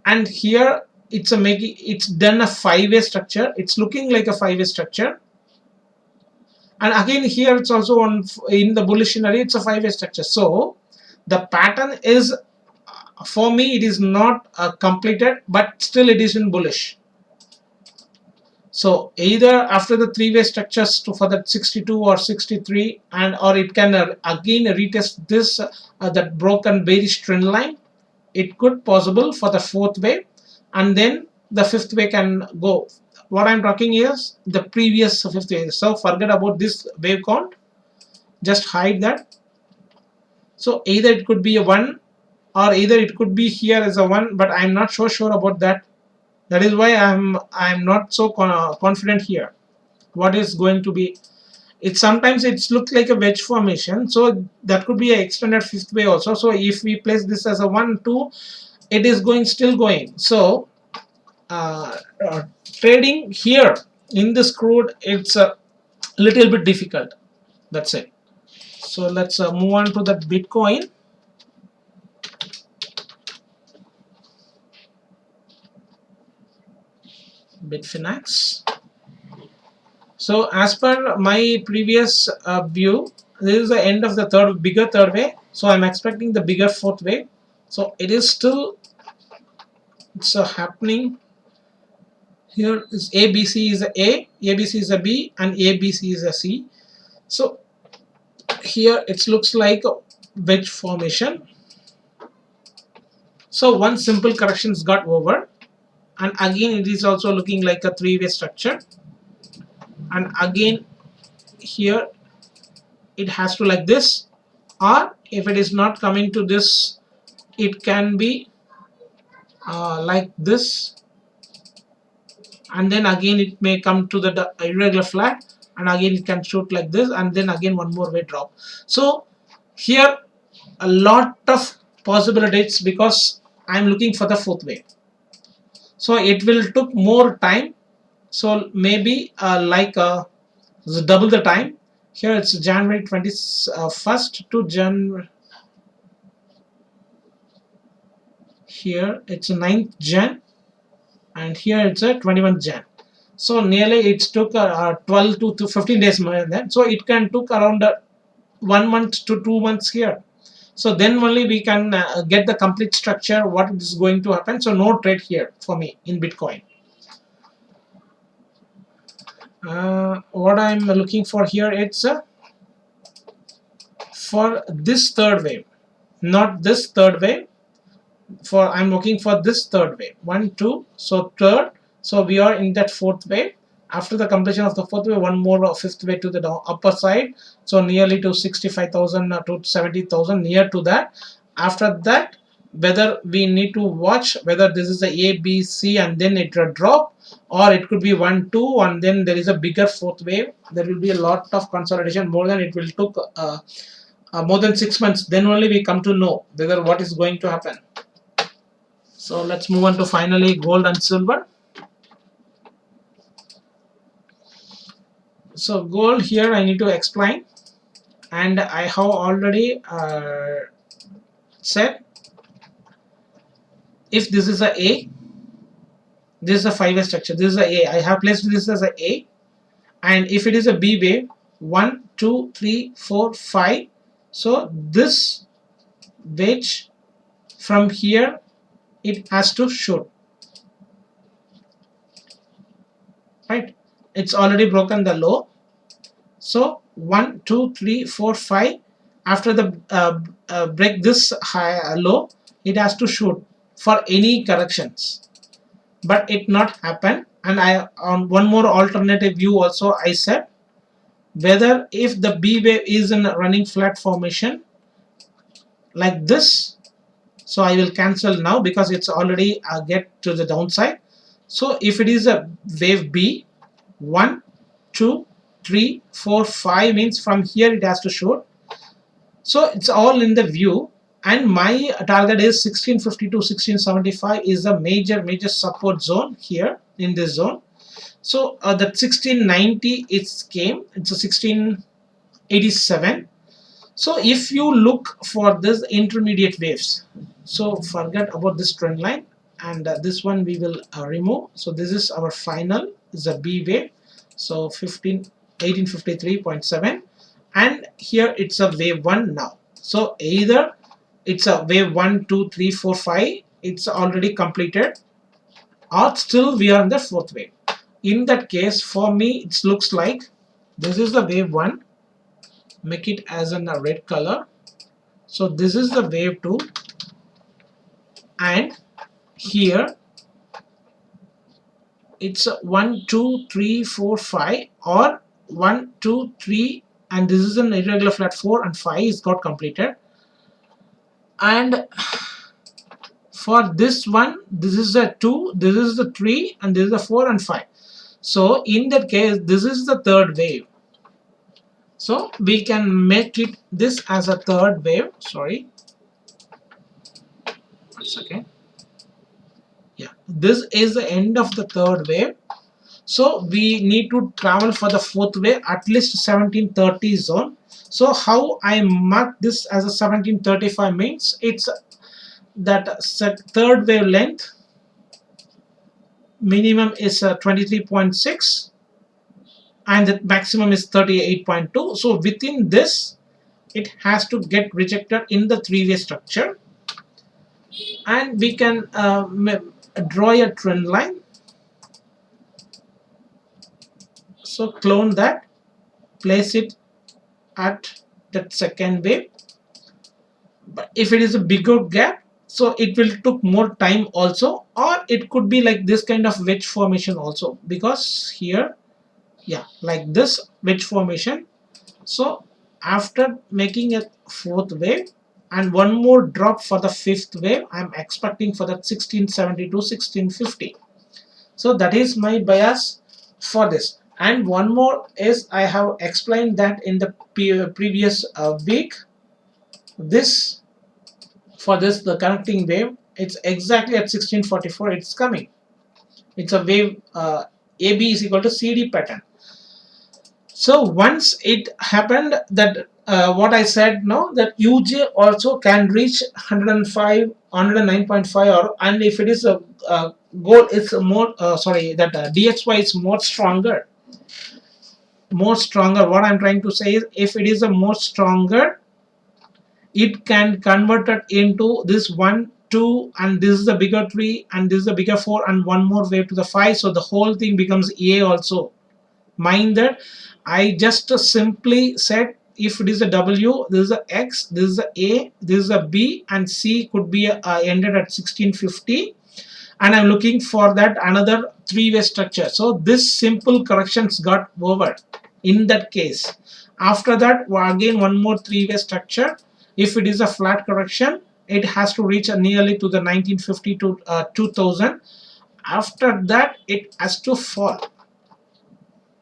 [SPEAKER 1] And here it's done a five-way structure. It's looking like a five-way structure. And again here it's also in the bullish scenario, it's a five-way structure. So the pattern is, for me, it is not completed, but still it is in bullish. So either after the three-way structures for that 62 or 63, and or it can again retest this that broken bearish trend line. It could possible for the fourth wave, and then the fifth wave can go. What I'm talking is the previous fifth wave. So forget about this wave count. Just hide that. So either it could be a 1, or either it could be here as a 1, but I'm not so sure about that. That is why I'm not so confident here. What is going to be? It sometimes it's looked like a wedge formation, so that could be an extended fifth wave also. So if we place this as a 1 2, it is still going. So trading here in this crude, it's a little bit difficult. That's it. So let's move on to that Bitcoin. Bitfinex. So as per my previous view, this is the end of the bigger third wave. So I'm expecting the bigger fourth wave. So it is still, it's happening. Here is ABC is a A, ABC is a B, and ABC is a C. So here it looks like a wedge formation. So one simple corrections got over, and again it is also looking like a three-way structure. And again here it has to like this, or if it is not coming to this, it can be like this, and then again it may come to the irregular flat, and again it can shoot like this, and then again one more way drop. So here a lot of possibilities, because I'm looking for the fourth wave. So it will took more time. So maybe double the time. Here it's January 21st to January. Here it's 9th Jan, and here it's a 21st Jan. So nearly it took 12 to 15 days more than that. So it can took around 1 month to 2 months here. So then only we can get the complete structure, what is going to happen. So no trade here for me in Bitcoin. What I'm looking for here, it's for this third wave, not this third wave. I'm looking for this third wave. 1 2, so third. So we are in that fourth wave. After the completion of the fourth wave, one more fifth wave to the upper side. So nearly to 65,000 to 70,000, near to that. After that, whether we need to watch whether this is a A, B, C, and then it will drop, or it could be 1 2, and then there is a bigger fourth wave. There will be a lot of consolidation, more than it will took more than 6 months. Then only we come to know whether what is going to happen. So let's move on to finally gold and silver. So gold here I need to explain, and I have already said, if this is a A, this is a five-way structure, this is a A, I have placed this as a A, and if it is a B wave, 1 2 3 4 5, so this wedge from here it has to shoot, right? It's already broken the low. So 1 2 3 4 5, after the break this high low, it has to shoot for any corrections, but it not happen. And I, on one more alternative view also, I said whether if the B wave is in a running flat formation like this, so I will cancel now because it's already get to the downside. So if it is a wave B, 1 2 3 4 5 means from here it has to shoot. So it's all in the view, and my target is 1650 to 1675 is a major support zone here in this zone. So that 1690 it came, it's a 1687. So if you look for this intermediate waves, so forget about this trend line, and this one we will remove. So this is our final, is a B wave, so 1853.7, and here it's a wave 1 now. So either it's a wave 1, 2, 3, 4, 5, it's already completed, or still we are in the fourth wave. In that case, for me it looks like this is the wave 1, make it as in a red color. So this is the wave 2, and here it's 1, 2, 3, 4, 5, or 1, 2, 3, and this is an irregular flat 4 and 5 is got completed. And for this one, this is a 2, this is the 3, and this is the 4 and 5. So in that case, this is the third wave. So we can make it this as a third wave. Sorry, it's okay. Yeah, this is the end of the third wave. So we need to travel for the fourth wave at least 1730 zone. So how I mark this as a 1735 means it's that third wave length minimum is 23.6 and the maximum is 38.2. So within this it has to get rejected in the three-way structure, and we can draw a trend line. So clone that, place it at that second wave. But if it is a bigger gap, so it will took more time also, or it could be like this kind of wedge formation also, because here, yeah, like this wedge formation. So after making a fourth wave and one more drop for the fifth wave, I am expecting for that 1670 to 1650. So that is my bias for this. And one more is, I have explained that in the previous week, this for this the connecting wave, it's exactly at 1644 it's coming. It's a wave AB is equal to CD pattern. So once it happened that what I said, no, that UJ also can reach 105, 109.5, or and if it is a goal, it's more sorry, that DXY is more stronger. What I'm trying to say is, if it is a more stronger, it can convert it into this 1, 2, and this is the bigger 3, and this is the bigger 4, and one more wave to the 5. So the whole thing becomes A also. Mind that I just simply said, if it is a W, this is a X, this is a A, this is a B, and C could be ended at 1650, and I'm looking for that another three-way structure. So this simple corrections got over in that case. After that, again one more three-way structure. If it is a flat correction, it has to reach nearly to the 1950 to 2000. After that, it has to fall.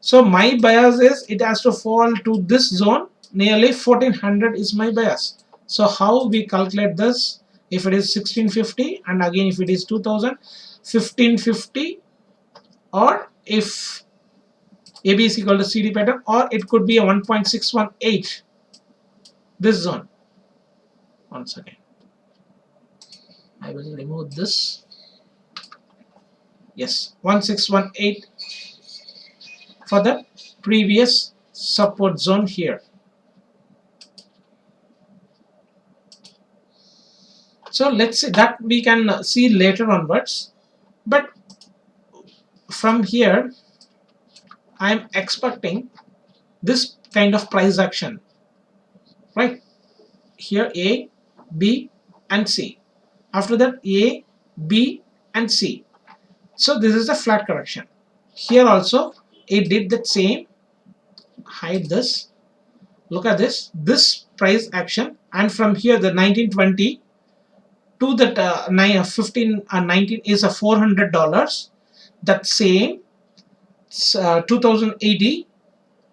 [SPEAKER 1] So my bias is it has to fall to this zone, nearly 1400 is my bias. So how we calculate this? If it is 1650, and again if it is 2000, 1550, or if AB is equal to CD pattern, or it could be a 1.618, this zone. Once again, I will remove this. Yes, 1618 for the previous support zone here. So let's say that we can see later onwards, but from here I am expecting this kind of price action, right? Here A, B, and C. After that A, B, and C. So this is a flat correction. Here also it did the same. Hide this. Look at this price action, and from here the 1920 to that 19 is a $400. That same 2080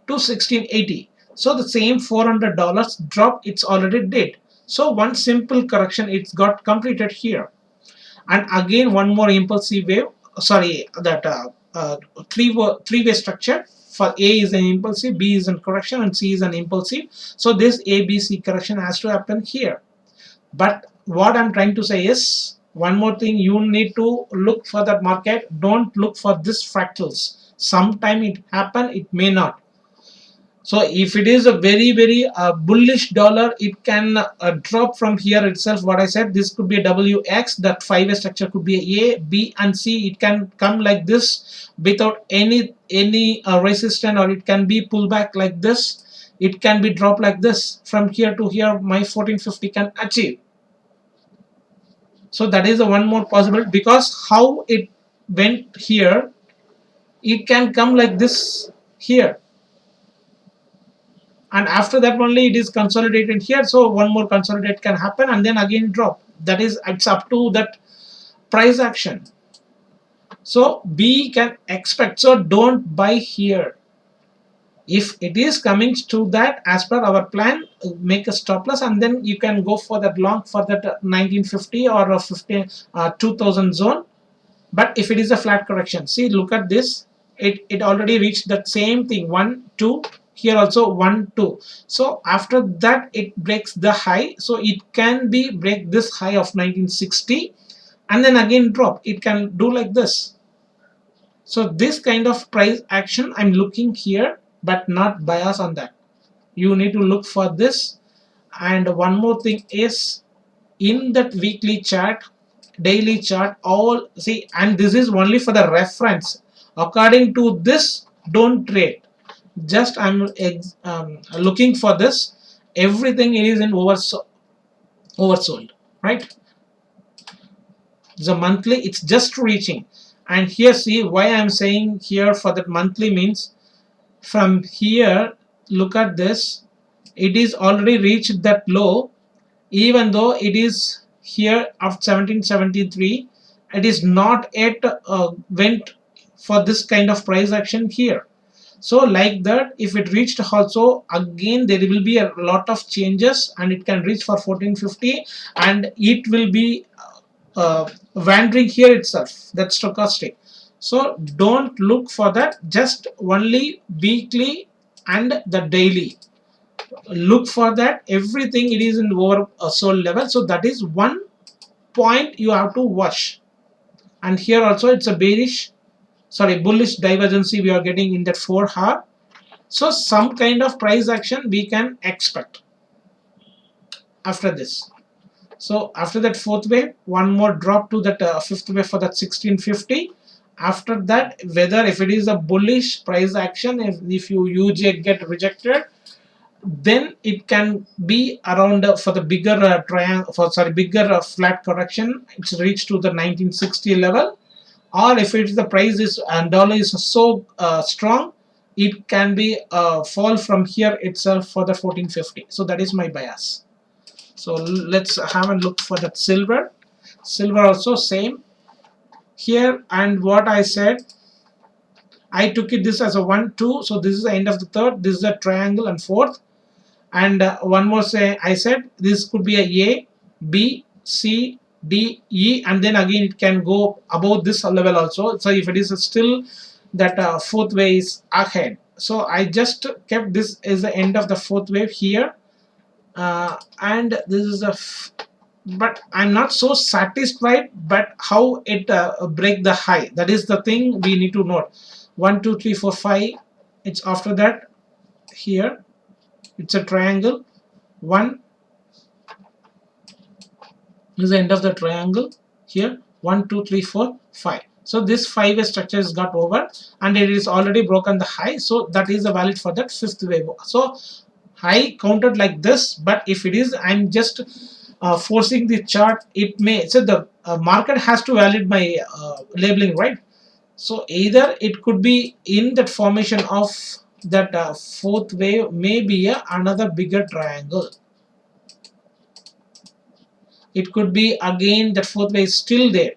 [SPEAKER 1] to 1680. So the same $400 drop it's already did. So one simple correction it's got completed here, and again one more impulsive wave. Sorry, that three-way structure. For A is an impulsive, B is a correction, and C is an impulsive. So this A, B, C correction has to happen here. But what I'm trying to say is, one more thing, you need to look for that market. Don't look for this fractals. Sometime it happen, it may not. So if it is a very bullish dollar, it can drop from here itself. What I said, this could be a WX, that 5-way structure could be a B and C. It can come like this without any resistance, or it can be pullback like this. It can be dropped like this. From here to here, my 1450 can achieve. So that is the one more possible, because how it went here, it can come like this here, and after that only it is consolidated here. So one more consolidate can happen and then again drop. That is, it's up to that price action. So we can expect, so don't buy here. If it is coming to that, as per our plan, make a stop loss, and then you can go for that long for that 1950 or a 2000 zone. But if it is a flat correction, see, look at this, it already reached that same thing, 1 2, here also 1 2. So after that it breaks the high, so it can be break this high of 1960 and then again drop. It can do like this. So this kind of price action I'm looking here, but not bias on that. You need to look for this. And one more thing is, in that weekly chart, daily chart, all see, and this is only for the reference. According to this, don't trade. Just I'm looking for this. Everything is in oversold, right? The monthly, it's just reaching. And here, see why I'm saying here for that monthly means, from here, look at this, it is already reached that low. Even though it is here of 1773, it is not yet went for this kind of price action here. So like that, if it reached also, again there will be a lot of changes, and it can reach for 1450, and it will be wandering here itself. That's stochastic. So don't look for that, just only weekly and the daily. Look for that, everything it is in oversold level. So that is one point you have to watch. And here also it's a bullish divergency we are getting in that 4 hour. So some kind of price action we can expect after this. So after that fourth wave, one more drop to that fifth wave for that 1650. After that, whether if it is a bullish price action, if you UJ get rejected, then it can be around for the bigger bigger flat correction. It's reached to the 1960 level. Or if it's the price is and dollar is so strong, it can be fall from here itself for the 1450. So that is my bias. So let's have a look for that silver. Silver also same here, and what I said, I took it this as a 1 2. So this is the end of the third, this is a triangle, and fourth. And one more say, I said this could be a B, C, D, E, and then again it can go above this level also. So if it is still that fourth wave is ahead, so I just kept this as the end of the fourth wave here, and this is but I'm not so satisfied. But how it break the high, that is the thing we need to note. 1 2 3 4 5. It's after that here. It's a triangle. 1 is the end of the triangle here. 1 2 3 4 5. So this 5-way structure has got over, and it is already broken the high. So that is the valid for that fifth wave. So high counted like this. But if it is, I'm just forcing the chart, it may, so the market has to validate my labeling, right? So either it could be in that formation of that fourth wave, may be another bigger triangle. It could be again that fourth wave is still there.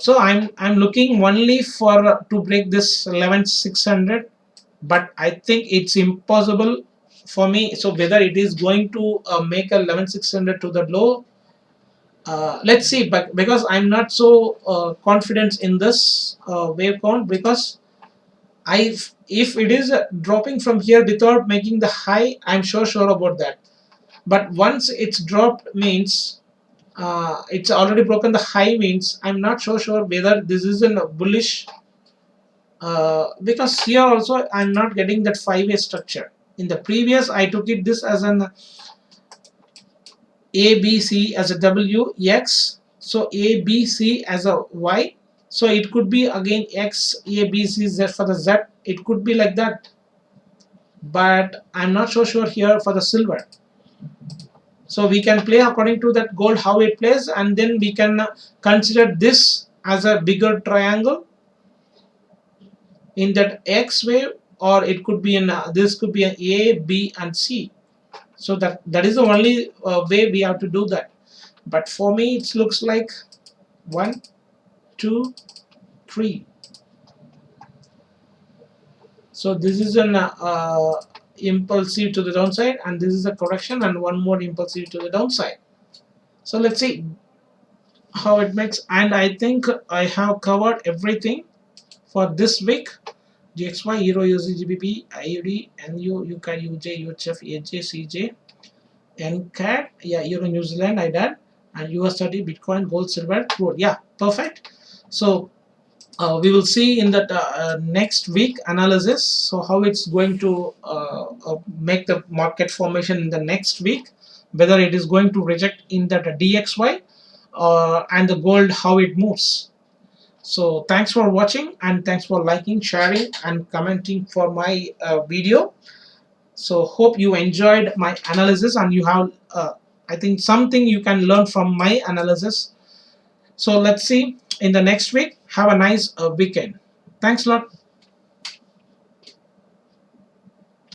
[SPEAKER 1] So I'm looking only for to break this 11600, but I think it's impossible for me. So whether it is going to make a 11600 to the low, let's see, but because I'm not so confident in this wave count, because I if it is dropping from here without making the high, I'm sure about that. But once it's dropped means it's already broken the high, means I'm not so sure whether this is a bullish, because here also I'm not getting that five-way structure. In the previous I took it this as an ABC as a W, X, so ABC as a Y, so it could be again X, ABC, Z for the Z, it could be like that, but I'm not so sure here for the silver. So we can play according to that gold how it plays, and then we can consider this as a bigger triangle in that X wave, or it could be in this could be an A, B and C. So that is the only way we have to do that. But for me it looks like 1, 2, 3. So this is an impulsive to the downside, and this is a correction, and one more impulsive to the downside. So let's see how it makes, and I think I have covered everything for this week. GXY, Euro, USD Jpy, IUD, NU, UCAD, UJ, UHF, AJ, CJ, NCAD, yeah, Euro, New Zealand, I did, and US30, Bitcoin, gold, silver, crude. Yeah, perfect. So we will see in that next week analysis, so how it's going to make the market formation in the next week, whether it is going to reject in that DXY, and the gold how it moves. So thanks for watching, and thanks for liking, sharing and commenting for my video. So hope you enjoyed my analysis, and you have I think something you can learn from my analysis. So let's see in the next week. Have a nice weekend. Thanks a lot.